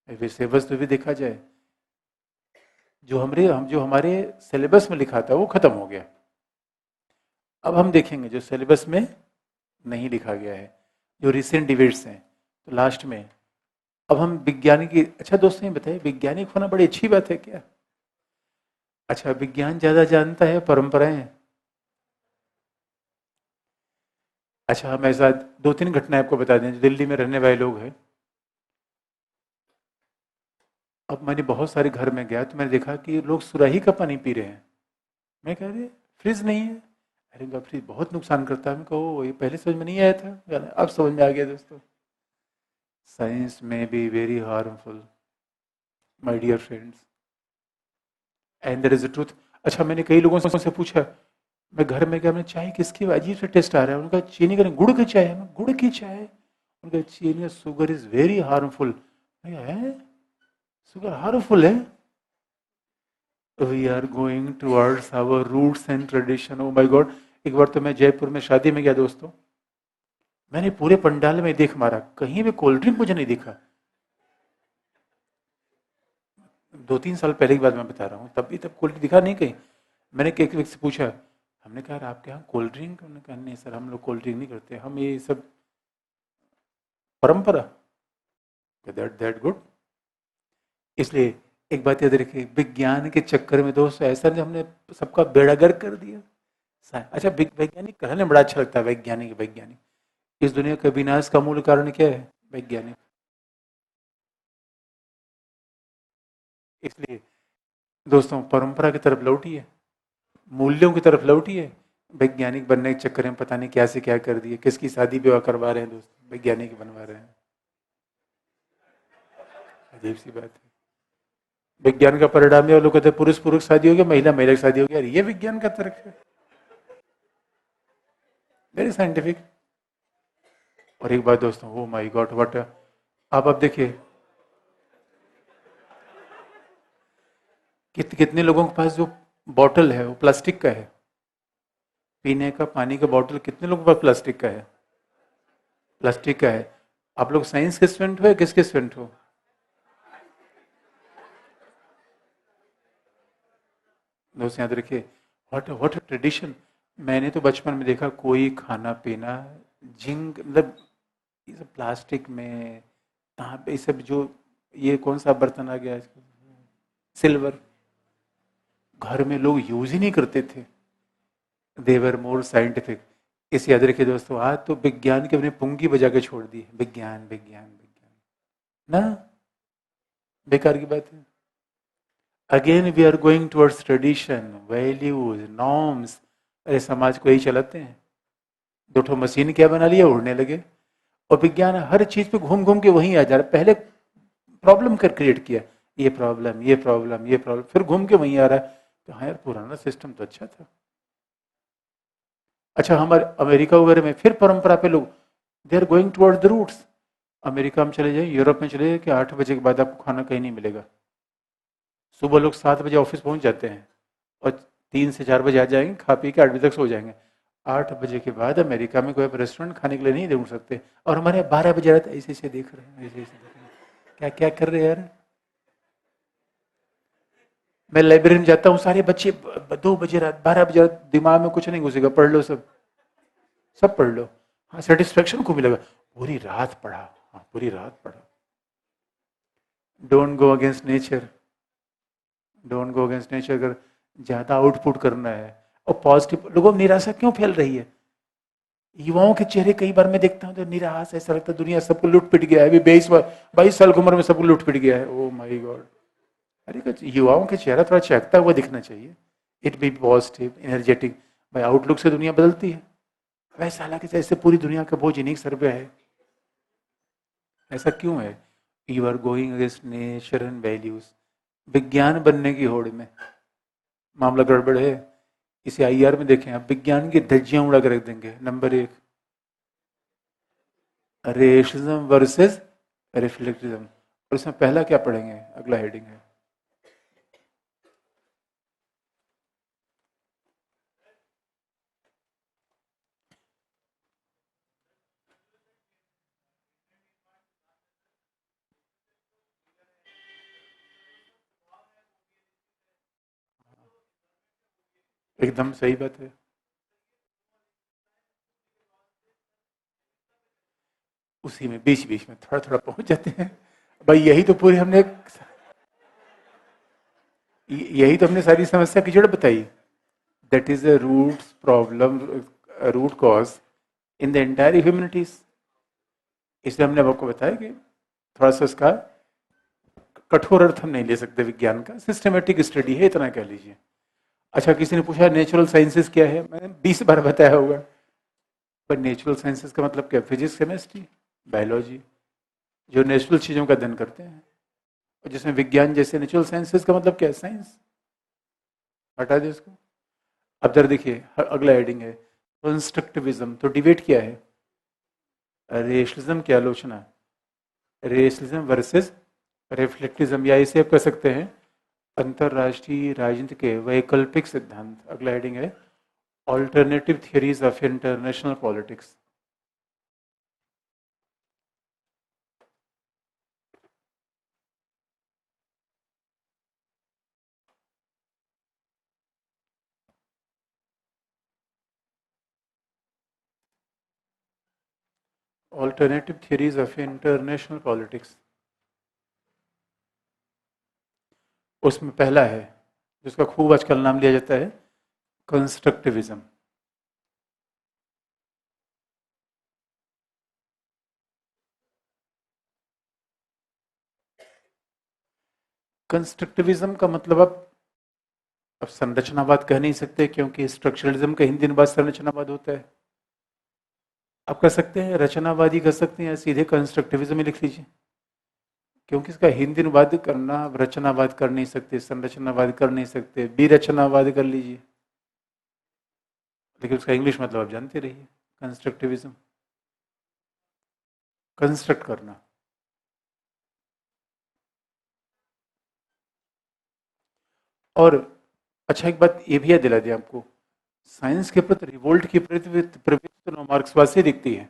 है। वैसे वस्तु भी देखा जाए, जो हमारे सिलेबस में लिखा था वो खत्म हो गया। अब हम देखेंगे जो सिलेबस में नहीं लिखा गया है, जो रिसेंट डिबेट्स हैं। तो लास्ट में अब हम विज्ञान की, अच्छा दोस्तों ये बताइए, वैज्ञानिक होना बड़ी अच्छी बात है क्या? अच्छा, विज्ञान ज्यादा जानता है परंपराएं? अच्छा, हम ऐसा दो तीन घटनाएं आपको बता दें। जो दिल्ली में रहने वाले लोग हैं, अब मैंने बहुत सारे घर में गया तो मैंने देखा कि लोग सुराही का पानी पी रहे हैं। मैं कह रही फ्रिज नहीं है। अरे फ्रिज बहुत नुकसान करता है। मैं कहो ये पहले समझ में नहीं आया था, अब समझ में आ गया दोस्तों। साइंस में be very harmful my dear friends, and there is a truth. अच्छा, मैंने कई लोगों से पूछा, मैं घर में गया, मैं चाय किसकी, अजीब से टेस्ट आ रहा है। उनका चीनी का, गुड़ की चाय है। गुड़ की चाय? उनका चीनी, शुगर इज वेरी हार्मफुल है। शुगर हार्मफुल है? We are going towards our roots and tradition. Oh my God. एक बार तो मैं जयपुर में शादी में गया दोस्तों, मैंने पूरे पंडाल में देख मारा, कहीं भी कोल्ड ड्रिंक मुझे नहीं दिखा। 2-3 साल पहले की बात मैं बता रहा हूँ, तब कोल्ड ड्रिंक दिखा नहीं कहीं। मैंने एक व्यक्ति से पूछा, हमने कहा आपके यहाँ कोल्ड ड्रिंक? उन्होंने कहा नहीं सर, हम लोग कोल्ड ड्रिंक नहीं करते, हम ये सब परंपरा। That good. इसलिए एक बात याद रखिए, विज्ञान के चक्कर में दोस्तों ऐसा नहीं हमने सबका बेड़ागर कर दिया। अच्छा, वैज्ञानिक कहने बड़ा अच्छा लगता है, वैज्ञानिक वैज्ञानिक। इस दुनिया का विनाश का मूल कारण क्या है? वैज्ञानिक। इसलिए दोस्तों परंपरा की तरफ लौटिए, मूल्यों की तरफ लौटिए। वैज्ञानिक बनने के चक्कर में पता नहीं क्या से क्या कर दिए, किसकी शादी विवाह करवा रहे हैं दोस्तों, वैज्ञानिक बनवा रहे हैं। अजीब सी बात है। विज्ञान का परिणाम है, लोग कहते हैं पुरुष पुरुष शादी हो गया, महिला महिला की शादी हो गया। ये विज्ञान का तर्क है, वेरी साइंटिफिक। और एक बात दोस्तों, ओ माय गॉड व्हाट, आप देखिए कितने लोगों के पास जो बॉटल है वो प्लास्टिक का है। पीने का पानी का बॉटल कितने लोगों के पास प्लास्टिक का है? प्लास्टिक का है। आप लोग साइंस के स्टूडेंट हो या किसके स्टूडेंट हो? दोस्त याद रखिए, व्हाट ट्रेडिशन। मैंने तो बचपन में देखा कोई खाना पीना जिंक, मतलब ये सब प्लास्टिक में, कहाँ पे ये सब, जो ये कौन सा बर्तन आ गया, सिल्वर, घर में लोग यूज ही नहीं करते थे। देवर मोर साइंटिफिक। इस याद रखिए दोस्तों, आज तो विज्ञान के अपने पुंगी बजा के छोड़ दी, विज्ञान विज्ञान विज्ञान ना, बेकार की बात है। Again we are going towards tradition, values, norms. अरे समाज को यही चलाते हैं। दो ठो मशीन क्या बना लिया, उड़ने लगे। और विज्ञान हर चीज पे घूम घूम के वहीं आ जा रहा है। पहले प्रॉब्लम कर क्रिएट किया, ये प्रॉब्लम ये प्रॉब्लम ये प्रॉब्लम, फिर घूम के वहीं आ रहा है। तो हाँ यार, पुराना सिस्टम तो अच्छा था। अच्छा, हमारे अमेरिका वगैरह में फिर परंपरा पे लोग, they are going towards the roots. America में चले जाइए, यूरोप में चले जाइए, कि 8 बजे के बाद आपको खाना कहीं नहीं मिलेगा। सुबह लोग 7 बजे ऑफिस पहुंच जाते हैं और 3 से 4 बजे आ जाएंगे, खा पी के 8 बजे तक सो जाएंगे। 8 बजे के बाद अमेरिका में कोई आप रेस्टोरेंट खाने के लिए नहीं ढूंढ सकते। और हमारे यहाँ 12 बजे रहता है, ऐसे ऐसे देख रहे हैं, ऐसे ऐसे देख रहे हैं, क्या क्या कर रहे हैं यार। मैं लाइब्रेरी में जाता हूँ, सारे बच्चे 2 बजे रात, 12 बजे रात, दिमाग में कुछ नहीं घुसेगा, पढ़ लो सब, सब पढ़ लो। हाँ, सेटिस्फेक्शन को मिलेगा, पूरी रात पढ़ा। हाँ, पूरी रात पढ़ा। Don't go against nature, don't go against nature. अगर ज्यादा आउटपुट करना है, और पॉजिटिव, लोगों में निराशा क्यों फैल रही है? युवाओं के चेहरे कई बार मैं देखता हूँ तो निराश, ऐसा लगता है दुनिया सबको लूट पिट गया है। अभी 22 साल की उम्र में सबको लूट पिट गया है। ओ माय गॉड। अरे कुछ युवाओं के चेहरा थोड़ा चहकता हुआ दिखना चाहिए। It be positive, energetic. भाई आउटलुक से दुनिया बदलती है। वैसे हालांकि जैसे पूरी दुनिया का बोझ इन्हीं सर पे है। ऐसा क्यों है? You are going against nature and values. विज्ञान बनने की होड़ में मामला गड़बड़ है। इसे आईआर में देखें आप, विज्ञान की धज्जियां उड़ा कर रख देंगे। Number 1, rationalism versus reflectivism. और इसमें पहला क्या पढ़ेंगे, अगला हेडिंग है, एकदम सही बात है। उसी में बीच बीच में थोड़ा थोड़ा पहुंच जाते हैं। भाई यही तो पूरी हमने, यही तो हमने सारी समस्या की जड़ बताई। That is a root problem, root cause in the entire humanities. इसलिए हमने आपको बताया कि थोड़ा सा इसका कठोर अर्थ हम नहीं ले सकते, विज्ञान का सिस्टमेटिक स्टडी है, इतना कह लीजिए। अच्छा, किसी ने पूछा नेचुरल साइंसेस क्या है, मैंने 20 बार बताया होगा। पर नेचुरल साइंसेस का मतलब क्या? फिजिक्स, केमिस्ट्री, बायोलॉजी, जो नेचुरल चीजों का अध्ययन करते हैं। और जिसमें विज्ञान जैसे नेचुरल साइंसेस का मतलब क्या है? साइंस। हटा दे इसको। अब जरा देखिए, अगला हेडिंग है कंस्ट्रक्टिविज्म। तो डिबेट क्या है? रेशलिज्म की आलोचना, रेशलिज्म वर्सेस रिफ्लेक्टिज्म, या इसे आप कह सकते हैं अंतरराष्ट्रीय राजनीति के वैकल्पिक सिद्धांत। अगला हेडिंग है alternative theories of international politics. Alternative theories of international politics, उसमें पहला है जिसका खूब आजकल नाम लिया जाता है, कंस्ट्रक्टिविज्म। कंस्ट्रक्टिविज्म का मतलब, अब संरचनावाद कह नहीं सकते क्योंकि स्ट्रक्चरलिज्म का हिंदी अनुवाद संरचनावाद होता है। आप कर सकते हैं रचनावादी, कर सकते हैं, या सीधे कंस्ट्रक्टिविज्म ही लिख लीजिए। क्योंकि इसका हिंदी अनुवाद करना, रचनावाद कर नहीं सकते, संरचनावाद कर नहीं सकते, विरचनावाद कर लीजिए। लेकिन उसका इंग्लिश मतलब आप जानते रहिए, कंस्ट्रक्टिविज्म, कंस्ट्रक्ट करना। और अच्छा, एक बात ये भी याद दिला दिया आपको, साइंस के प्रति रिवोल्ट की प्रवृत्ति प्रवृत्ति तो नौ मार्क्सवाद से दिखती है।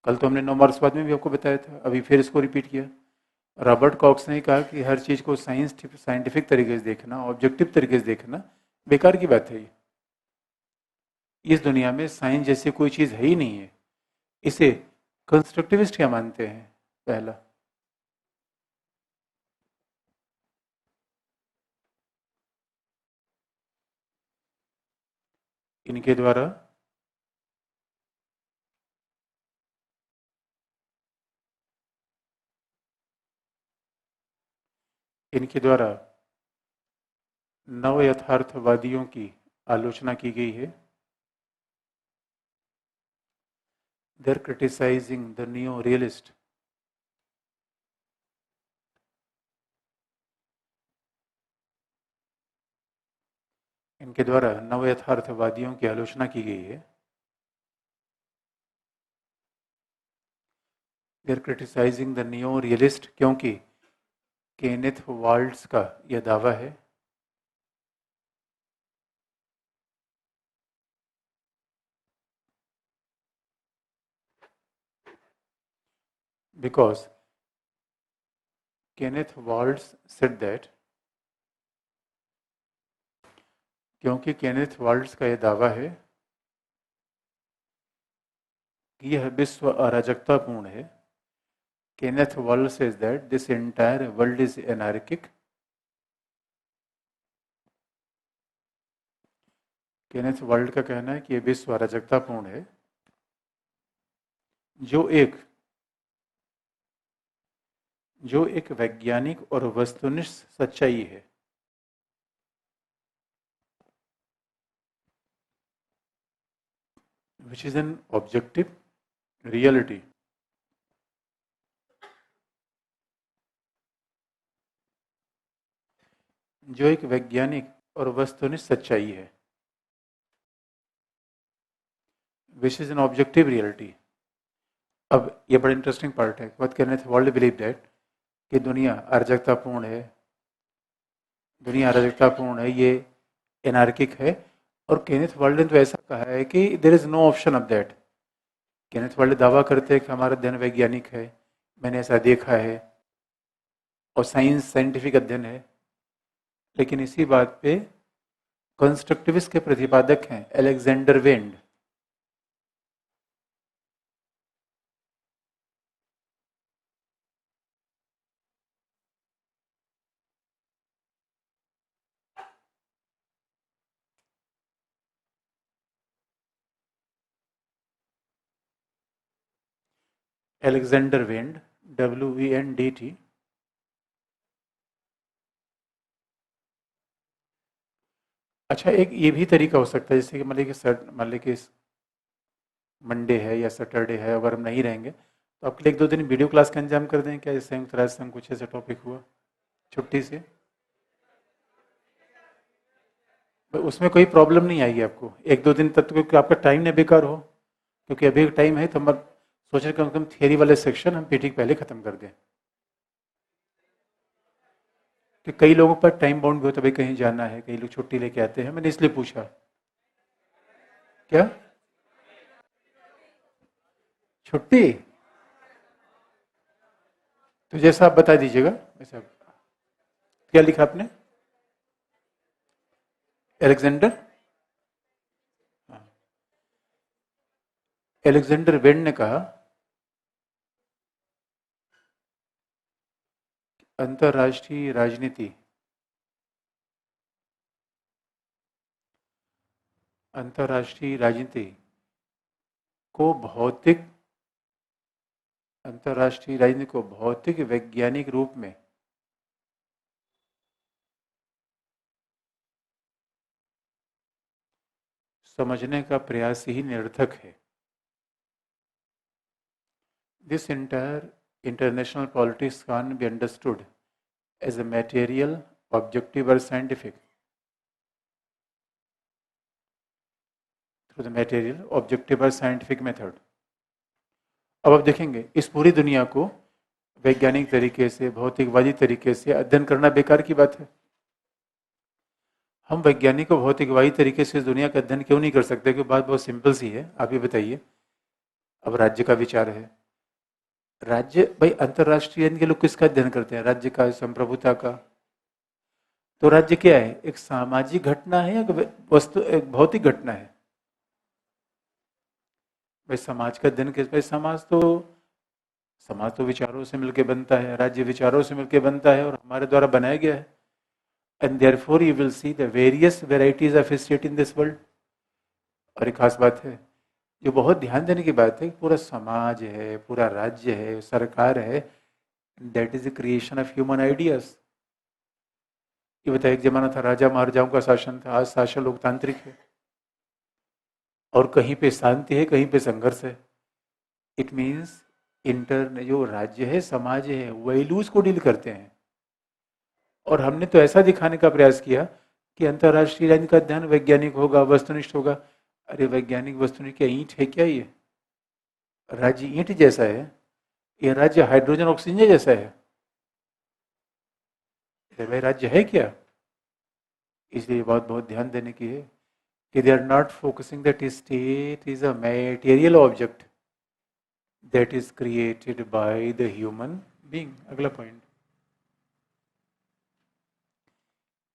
कल तो हमने नौ मार्क्सवाद में भी आपको बताया था, अभी फिर इसको रिपीट किया। रॉबर्ट कॉक्स ने कहा कि हर चीज को साइंटिफिक तरीके से देखना, ऑब्जेक्टिव तरीके से देखना बेकार की बात है। ये इस दुनिया में साइंस जैसी कोई चीज है ही नहीं है। इसे कंस्ट्रक्टिविस्ट क्या मानते हैं? पहला, इनके द्वारा इनके द्वारा नव यथार्थवादियों की आलोचना की गई है। They're criticizing the neo-realist. इनके द्वारा नव यथार्थवादियों की आलोचना की गई है. They're criticizing the neo-realist क्योंकि केनेथ वाल्ट्स का यह दावा है because Kenneth Waltz said that क्योंकि केनेथ वाल्ट्स का यह दावा है कि यह विश्व अराजकतापूर्ण है. Kenneth Waltz says that this entire world is anarchic. Kenneth Waltz का कहना है कि यह विश्व अराजकतापूर्ण है जो एक वैज्ञानिक और वस्तुनिष्ठ सच्चाई है. Which is an objective reality. जो एक वैज्ञानिक और वस्तुनिष्ठ सच्चाई है. Which is an objective reality. अब ये बड़ा इंटरेस्टिंग पार्ट है. What Kenneth Waltz believe that कि दुनिया अराजकतापूर्ण है, ये एनार्किक है. और केनेथ वाल्ट ने तो ऐसा कहा है कि there is no option of that. Kenneth Waltz दावा करते हैं कि हमारा अध्ययन वैज्ञानिक है, मैंने ऐसा देखा है और साइंटिफिक अध्ययन है. लेकिन इसी बात पे कंस्ट्रक्टिविस्ट के प्रतिपादक हैं अलेक्जेंडर वेंड. एलेक्जेंडर वेंड, WENDT. अच्छा, एक ये भी तरीका हो सकता है, जैसे कि मान ली कि मंडे है या सैटरडे है, अगर हम नहीं रहेंगे तो आपके लिए 1-2 दिन वीडियो क्लास का इंतजाम कर दें क्या, जैसे संयुक्त राष्ट्र संघ कुछ ऐसा टॉपिक हुआ छुट्टी से. उसमें कोई प्रॉब्लम नहीं आएगी आपको 1-2 दिन तक, क्योंकि आपका टाइम न बेकार हो. क्योंकि अभी टाइम है तो हम सोच रहे कम से कम थियरी वाले सेक्शन हम पीटी पहले खत्म कर दें. कि कई लोगों पर टाइम बाउंड भी होता है, भाई कहीं जाना है, कई लोग छुट्टी लेके आते हैं. मैंने इसलिए पूछा. क्या छुट्टी? तो जैसा आप बता दीजिएगा वैसा. क्या लिखा आपने? एलेक्जेंडर एलेक्जेंडर वेंड ने कहा अंतरराष्ट्रीय राजनीति को भौतिक वैज्ञानिक रूप में समझने का प्रयास ही निरर्थक है. This entire international politics can't be understood as a material, objective or scientific. Through the material, objective or scientific method. अब आप देखेंगे इस पूरी दुनिया को वैज्ञानिक तरीके से, भौतिकवादी तरीके से अध्ययन करना बेकार की बात है. हम वैज्ञानिक को भौतिकवादी तरीके से इस दुनिया का अध्ययन क्यों नहीं कर सकते? क्योंकि बात बहुत सिंपल सी है. आप ये बताइए. अब राज्य का विचार है. राज्य, भाई अंतरराष्ट्रीय के लोग किसका अध्ययन करते हैं? राज्य का, संप्रभुता का. तो राज्य क्या है? एक सामाजिक घटना है या वस्तु, एक भौतिक घटना है? भाई समाज का अध्ययन किस? भाई समाज तो विचारों से मिलकर बनता है, राज्य विचारों से मिलकर बनता है और हमारे द्वारा बनाया गया है. And therefore you will see the various varieties of state in this world. और एक खास बात है जो बहुत ध्यान देने की बात है, पूरा समाज है, पूरा राज्य है, सरकार है, that is the creation of human ideas. ये बताया, एक जमाना था राजा महाराजाओं का शासन था, आज शासन लोकतांत्रिक है. और कहीं पे शांति है, कहीं पे संघर्ष है. इट मीन्स इंटर जो राज्य है, समाज है, वैल्यूज को डील करते हैं। और हमने तो ऐसा दिखाने का प्रयास किया कि अंतर्राष्ट्रीय राज्य का ध्यान वैज्ञानिक होगा, वस्तुनिष्ठ होगा। अरे वैज्ञानिक वस्तुनिष्ठ क्या ईंट है क्या ये? राज्य ईंट जैसा है? ये राज्य हाइड्रोजन ऑक्सीजन जैसा है? अरे भाई राज्य है क्या? इसलिए बहुत बहुत ध्यान देने की है कि they are not focusing that state is a material object that is created by the human being. अगला पॉइंट,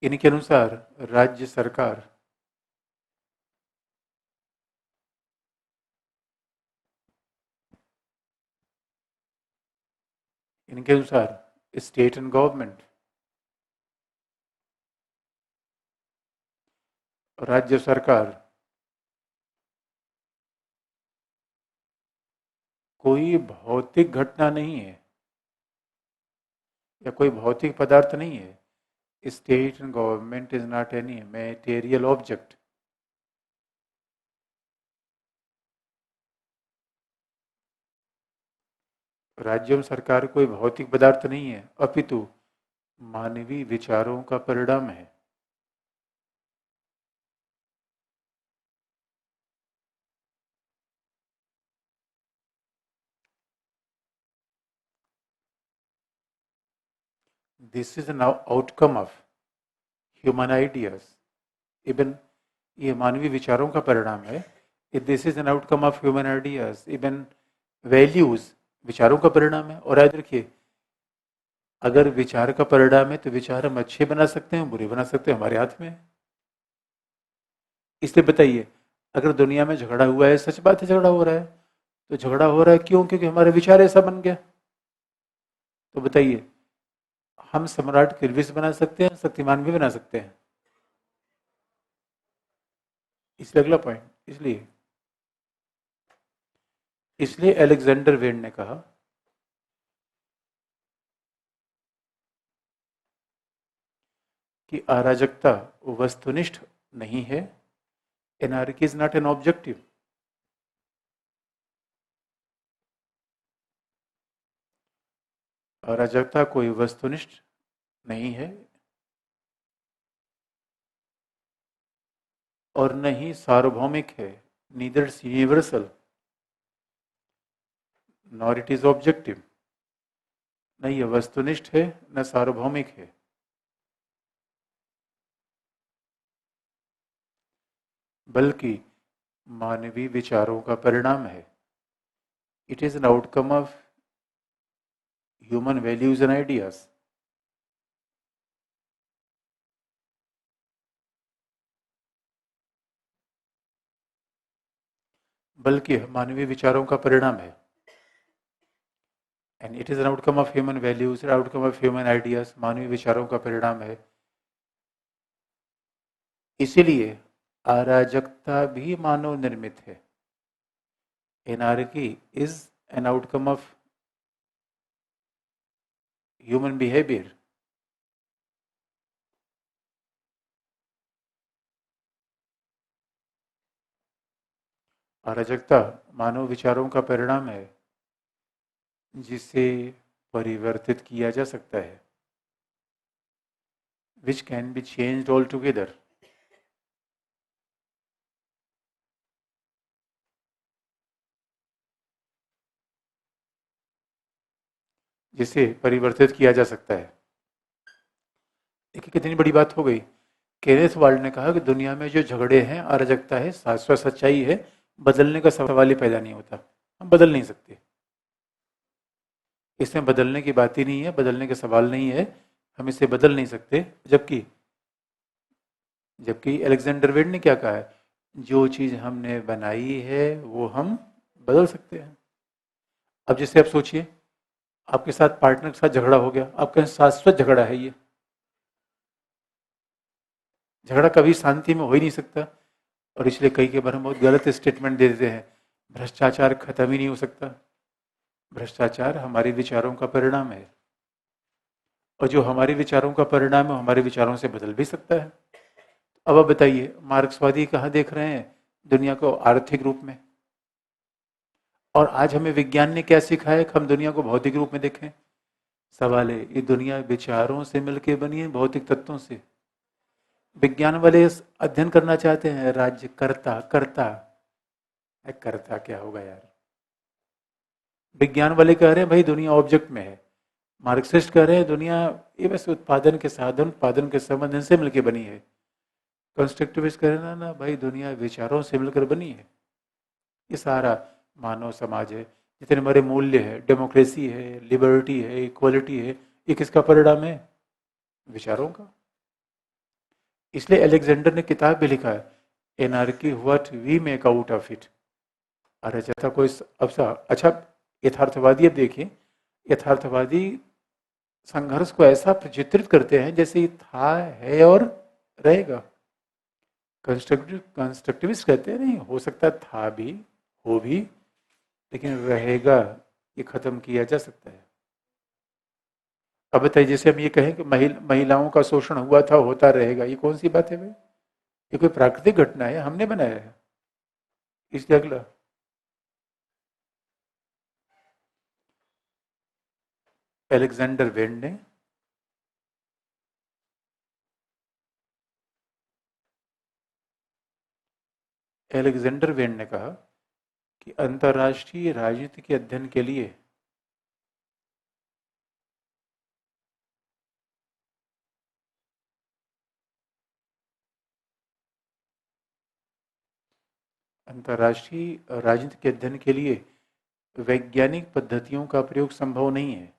इनके अनुसार राज्य सरकार इनके अनुसार स्टेट एंड गवर्नमेंट, राज्य सरकार कोई भौतिक घटना नहीं है या कोई भौतिक पदार्थ नहीं है। State and government is not any material object. राज्य एवं सरकार कोई भौतिक पदार्थ नहीं है, अपितु मानवीय विचारों का परिणाम है। This is an outcome of human ideas. Even ये मानवीय विचारों का परिणाम है। This is an outcome of human ideas. Even values विचारों का परिणाम है। और याद रखिए, अगर विचार का परिणाम है तो विचार हम अच्छे बना सकते हैं, बुरे बना सकते हैं, हमारे हाथ में है। इसलिए बताइए, अगर दुनिया में झगड़ा हुआ है, सच बात है झगड़ा हो रहा है, तो झगड़ा हो रहा है क्यों? क्योंकि हमारा विचार ऐसा बन गया। तो बताइए, हम सम्राट किल्विस बना सकते हैं, शक्तिमान भी बना सकते हैं। इसलिए अगला पॉइंट, इसलिए इसलिए अलेक्जेंडर वेन ने कहा कि अराजकता वस्तुनिष्ठ नहीं है। Anarchy is not an objective. अराजकता कोई वस्तुनिष्ठ नहीं है और न ही सार्वभौमिक है। Neither universal nor it is objective. न ये वस्तुनिष्ठ है, न सार्वभौमिक है, बल्कि मानवीय विचारों का परिणाम है। It is an outcome of human values and ideas. बल्कि मानवीय विचारों का परिणाम है। And it is an outcome of human values, outcome of human ideas, मानवीय विचारों का परिणाम है। इसीलिए अराजकता भी मानव निर्मित है। Anarchy is an outcome of human behaviour. अराजकता मानव विचारों का परिणाम है जिसे परिवर्तित किया जा सकता है, which can be changed all together. जिसे परिवर्तित किया जा सकता है। देखिए कितनी बड़ी बात हो गई। केनेथ वाल्ड ने कहा कि दुनिया में जो झगड़े हैं, अराजकता है, शाश्वत सच्चाई है, बदलने का सवाल ही पैदा नहीं होता। हम बदल नहीं सकते, इसमें बदलने की बात ही नहीं है, बदलने का सवाल नहीं है, हम इसे बदल नहीं सकते। जबकि जबकि अलेक्जेंडर वेड ने क्या कहा है, जो चीज हमने बनाई है वो हम बदल सकते हैं। अब जैसे आप सोचिए, आपके साथ पार्टनर के साथ झगड़ा हो गया, आपके शाश्वत झगड़ा है ये, झगड़ा कभी शांति में हो ही नहीं सकता। और इसलिए कई बार हम बहुत गलत स्टेटमेंट दे देते हैं, भ्रष्टाचार खत्म ही नहीं हो सकता। भ्रष्टाचार हमारे विचारों का परिणाम है, और जो हमारे विचारों का परिणाम है हमारे विचारों से बदल भी सकता है। अब आप बताइए, मार्क्सवादी कहाँ देख रहे हैं दुनिया को? आर्थिक रूप में। और आज हमें विज्ञान ने क्या सिखाया कि हम दुनिया को भौतिक रूप में देखें। सवाल है, ये दुनिया विचारों से मिलकर बनी है, भौतिक तत्वों से? विज्ञान वाले अध्ययन करना चाहते हैं राज्य कर्ता कर्ता। कर्ता क्या होगा यार? विज्ञान वाले कह रहे हैं भाई दुनिया ऑब्जेक्ट में है, मार्क्सिस्ट कह रहे हैं दुनिया ये बस उत्पादन के साधन, उत्पादन के संबंध से मिलकर बनी है। कंस्ट्रक्टिविस्ट कह रहे हैं ना ना भाई दुनिया विचारों से मिलकर बनी है। ये सारा मानव समाज है, जितने हमारे मूल्य है, डेमोक्रेसी है, लिबर्टी है, इक्वलिटी है, ये किसका परिणाम है? विचारों का। इसलिए अलेक्जेंडर ने किताब भी लिखा है, anarchy what we make out of it. अरे अच्छा कोई अच्छा यथार्थवादी, अब देखिए यथार्थवादी संघर्ष को ऐसा चित्रित करते हैं जैसे ये था, है और रहेगा। कंस्ट्रक्टिविस्ट कहते हैं नहीं, हो सकता था भी, हो भी, लेकिन रहेगा, ये खत्म किया जा सकता है। अब बताइए, जैसे हम ये कहें कि महिलाओं का शोषण हुआ था, होता रहेगा, ये कौन सी बात है भाई? ये कोई प्राकृतिक घटना है, हमने बनाया है। इसलिए अगला, अलेक्जेंडर वेन ने अलेक्जेंडर वेन ने कहा कि अंतर्राष्ट्रीय राजनीति के अध्ययन के लिए अंतर्राष्ट्रीय राजनीति के अध्ययन के लिए वैज्ञानिक पद्धतियों का प्रयोग संभव नहीं है।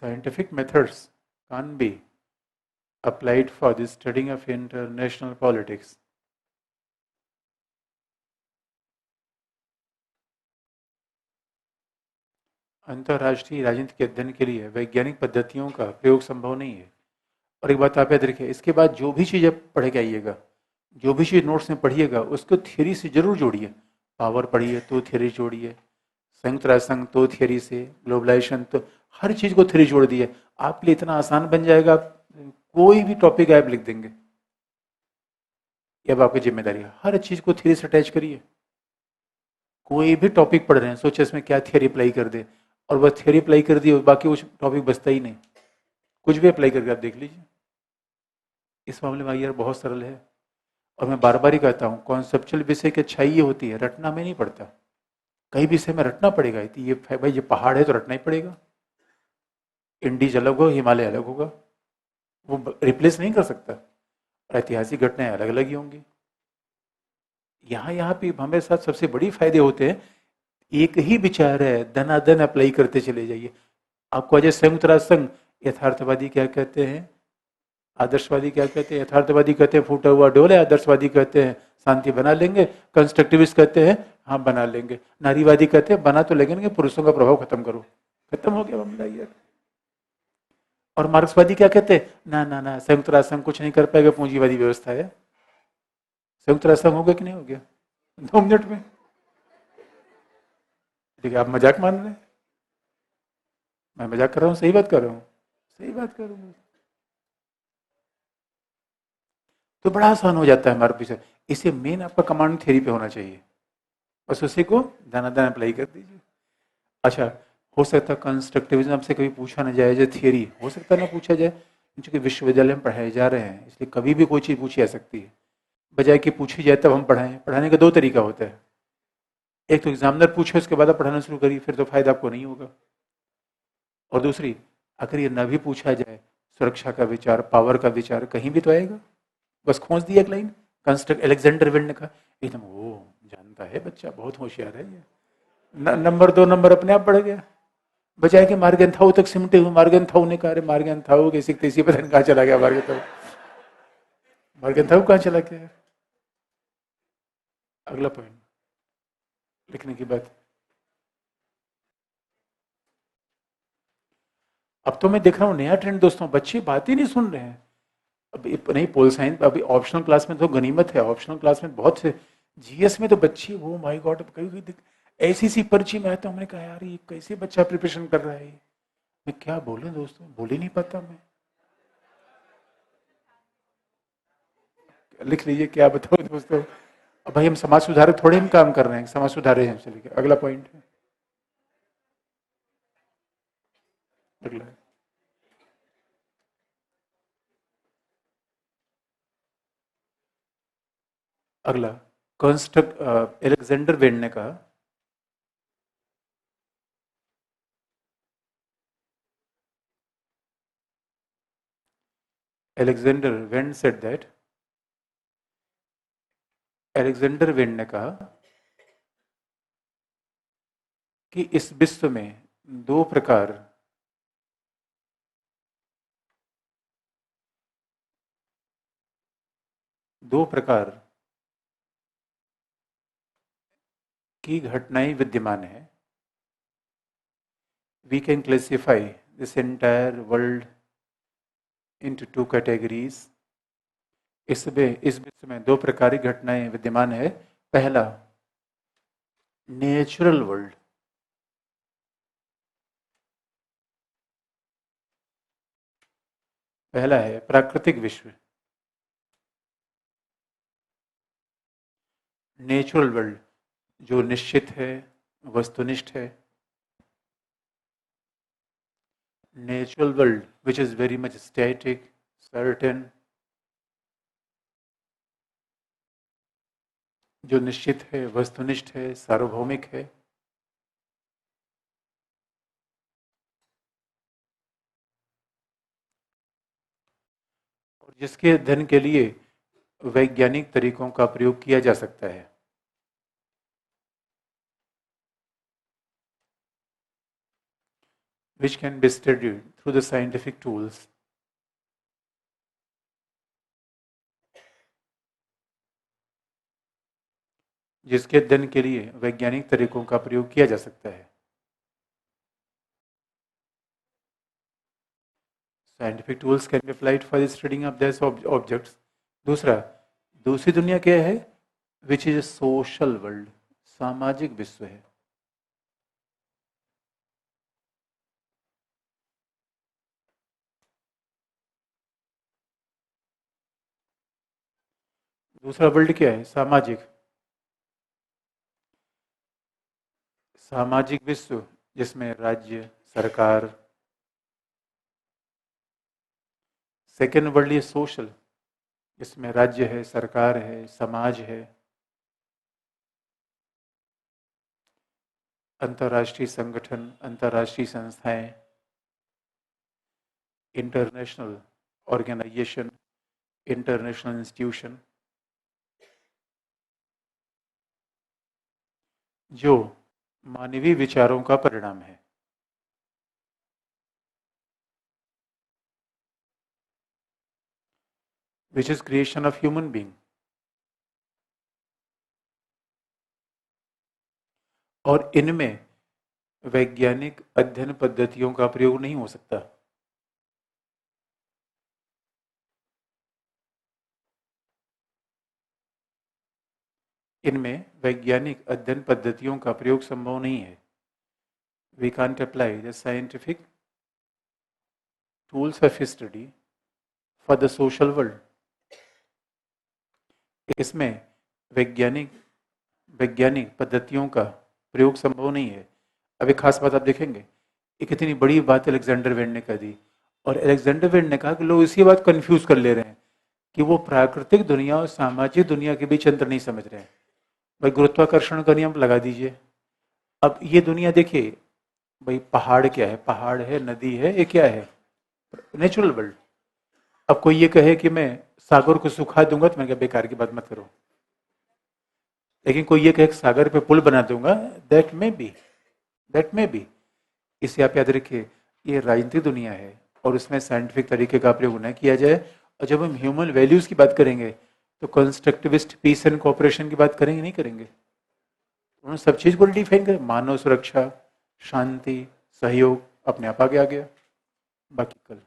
Scientific methods can be applied for the studying of international politics. अंतर्राष्ट्रीय राजनीति के अध्ययन के लिए वैज्ञानिक पद्धतियों का प्रयोग संभव नहीं है। और एक बात आप याद रखिए, इसके बाद जो भी चीज़ आप पढ़ के आइएगा, जो भी चीज़ नोट्स में पढ़िएगा, उसको थियरी से जरूर जोड़िए। पावर पढ़िए तो थियरी जोड़िए, संयुक्त राष्ट्र संघ तो थियरी से, ग्लोबलाइजेशन तो, हर चीज़ को थियरी जोड़ दिए। आपके लिए इतना आसान बन जाएगा, कोई भी टॉपिक आप लिख देंगे। ये अब आपकी जिम्मेदारी है, हर चीज़ को थियरी से अटैच करिए। कोई भी टॉपिक पढ़ रहे हैं, सोचे इसमें क्या थियरी अप्लाई कर दे, और बस थियरी अप्लाई कर दी, बाकी वो टॉपिक बचता ही नहीं। कुछ भी अप्लाई करके आप देख लीजिए। इस मामले में यार बहुत सरल है। और मैं बार बार ही कहता हूँ, कॉन्सेप्चुअल विषय की अच्छाई ये होती है, रटना में नहीं पड़ता। कई विषय में रटना पड़ेगा, ये भाई ये पहाड़ है तो रटना ही पड़ेगा। इंडीज अलग हो, हिमालय अलग होगा, वो रिप्लेस नहीं कर सकता। ऐतिहासिक घटनाएं अलग अलग ही होंगी। यहाँ पे हमारे साथ सबसे बड़ी फायदे होते हैं, एक ही विचार है, धनाधन अप्लाई करते चले जाइए। आपको अजय संयुक्त राष्ट्र संघ, यथार्थवादी क्या कहते हैं, आदर्शवादी क्या कहते हैं? यथार्थवादी कहते हैं फूटा हुआ डोल है, आदर्शवादी कहते हैं शांति बना लेंगे, कंस्ट्रक्टिविस्ट कहते हैं हाँ बना लेंगे, नारीवादी कहते हैं बना तो लेंगे, पुरुषों का प्रभाव खत्म करो। खत्म हो गया मामला यार। और मार्क्सवादी क्या कहते हैं? ना ना ना, संयुक्त राष्ट्र संघ कुछ नहीं कर पाएगा, पूंजीवादी व्यवस्था है। संयुक्त राष्ट्र संघ हो गया कि नहीं हो गया 2 मिनट में? ठीक है, आप मजाक मान रहे हैं? मैं मजाक कर रहा हूँ, सही बात कर रहा हूँ? सही बात कर रहा हूँ। तो बड़ा आसान हो जाता है हमारे पीछे। इसे मेन आपका कमांड थ्योरी पे होना चाहिए, बस उसी को दाना दाना अप्लाई कर दीजिए। अच्छा, हो सकता है कंस्ट्रक्टिविज्म से कभी पूछा ना जाए, जो थियरी हो सकता है ना पूछा जाए, क्योंकि विश्वविद्यालय में पढ़ाए जा रहे हैं, इसलिए कभी भी कोई चीज़ पूछी जा सकती है। बजाय कि पूछी जाए तब हम पढ़ाएं। पढ़ाने का 2 तरीका होता है, एक तो एग्जामिनर पूछे उसके बाद आप पढ़ाना शुरू करिए, फिर तो फायदा आपको नहीं होगा। और दूसरी, अगर ये न भी पूछा जाए, सुरक्षा का विचार, पावर का विचार कहीं भी तो आएगा। बस खोज दिया एक लाइन, कंस्ट्रक्ट अलेक्जेंडर वेल्ड ने कहा, एकदम वो जानता है बच्चा, बहुत होशियार है ये, नंबर 2 नंबर अपने आप बढ़ गया। बजाय कि मार्गेंथाउ तक सिमटे हुए, मार्गेंथाउ ने कहा, मार्गेंथाउ कैसी तेजी पता नहीं कहाँ चला गया, मार्गेंथाउ, मार्गेंथाउ कहाँ चला गया? अगला पॉइंट लिखने की बात। अब तो मैं देख रहा हूँ नया ट्रेंड दोस्तों, बच्चे बात ही नहीं सुन रहे हैं। अभी नहीं, पोल साइंस अभी ऑप्शनल क्लास में तो गनीमत है, ऑप्शनल क्लास में बहुत से, जीएस में तो बच्चे वो माय गॉड, कहीं ऐसी सी पर्ची में आता, हमने कहा यार ये कैसे बच्चा प्रिपरेशन कर रहा है, मैं क्या बोलूं दोस्तों, बोल ही नहीं पाता मैं। लिख लीजिए, क्या बताऊं दोस्तों, अब भाई हम समाज सुधारक थोड़े हम काम कर रहे हैं, समाज सुधारे हैं। चलिए अगला पॉइंट है, अगला अगला कंस्ट्रक्ट एलेक्जेंडर वेन ने कहा, Alexander when said that, Alexander when ने कहा कि इस विश्व में दो प्रकार दो प्रकार की घटनाएं विद्यमान है। We can classify this entire world into two categories. इस विश्व में दो प्रकार की घटनाएं विद्यमान है। पहला, नेचुरल वर्ल्ड, पहला है प्राकृतिक विश्व, नेचुरल वर्ल्ड जो निश्चित है, वस्तुनिष्ठ है। Natural world which is very much static, certain, जो निश्चित है, वस्तुनिष्ठ है, सार्वभौमिक है। और जिसके अध्ययन के लिए वैज्ञानिक तरीकों का प्रयोग किया जा सकता है। Which can be studied through the scientific tools। जिसके अध्ययन के लिए वैज्ञानिक तरीकों का प्रयोग किया जा सकता है। Scientific tools can be applied for the studying of this objects. दूसरा, दूसरी दुनिया क्या है? Which is a social world, सामाजिक विश्व है। दूसरा वर्ल्ड क्या है? सामाजिक, सामाजिक विश्व जिसमें राज्य, सरकार। सेकेंड वर्ल्ड ये सोशल, जिसमें राज्य है, सरकार है, समाज है, अंतर्राष्ट्रीय संगठन, अंतर्राष्ट्रीय संस्थाएं, इंटरनेशनल ऑर्गेनाइजेशन, इंटरनेशनल इंस्टीट्यूशन, जो मानवीय विचारों का परिणाम है। Which is creation of human being. और इनमें वैज्ञानिक अध्ययन पद्धतियों का प्रयोग नहीं हो सकता। इनमें वैज्ञानिक अध्ययन पद्धतियों का प्रयोग संभव नहीं है। We can't apply the scientific tools of study for the social world. इसमें वैज्ञानिक वैज्ञानिक पद्धतियों का प्रयोग संभव नहीं है। अब एक खास बात आप देखेंगे, एक इतनी बड़ी बात अलेक्जेंडर वेन ने कह दी, और अलेक्जेंडर वेन ने कहा कि लोग इसी बात कंफ्यूज कर ले रहे हैं कि वो प्राकृतिक दुनिया और सामाजिक दुनिया के बीच अंतर नहीं समझ रहे हैं। भाई गुरुत्वाकर्षण का नियम लगा दीजिए। अब ये दुनिया देखिए, भाई पहाड़ क्या है? पहाड़ है, नदी है, ये क्या है? Natural world. अब कोई ये कहे कि मैं सागर को सुखा दूंगा, तो मैंने कहा बेकार की बात मत करो। लेकिन कोई ये कहे कि सागर पे पुल बना दूंगा, दैट मे बी। इसे आप याद रखिए, ये राजनीतिक दुनिया है और उसमें साइंटिफिक तरीके का प्रयोग न किया जाए। और जब हम ह्यूमन वैल्यूज की बात करेंगे तो कंस्ट्रक्टिविस्ट पीस एंड कोऑपरेशन की बात करेंगे, नहीं करेंगे? उन्होंने सब चीज को डिफाइन कर, मानव सुरक्षा, शांति, सहयोग, अपने आप आगे आ गया। बाकी कल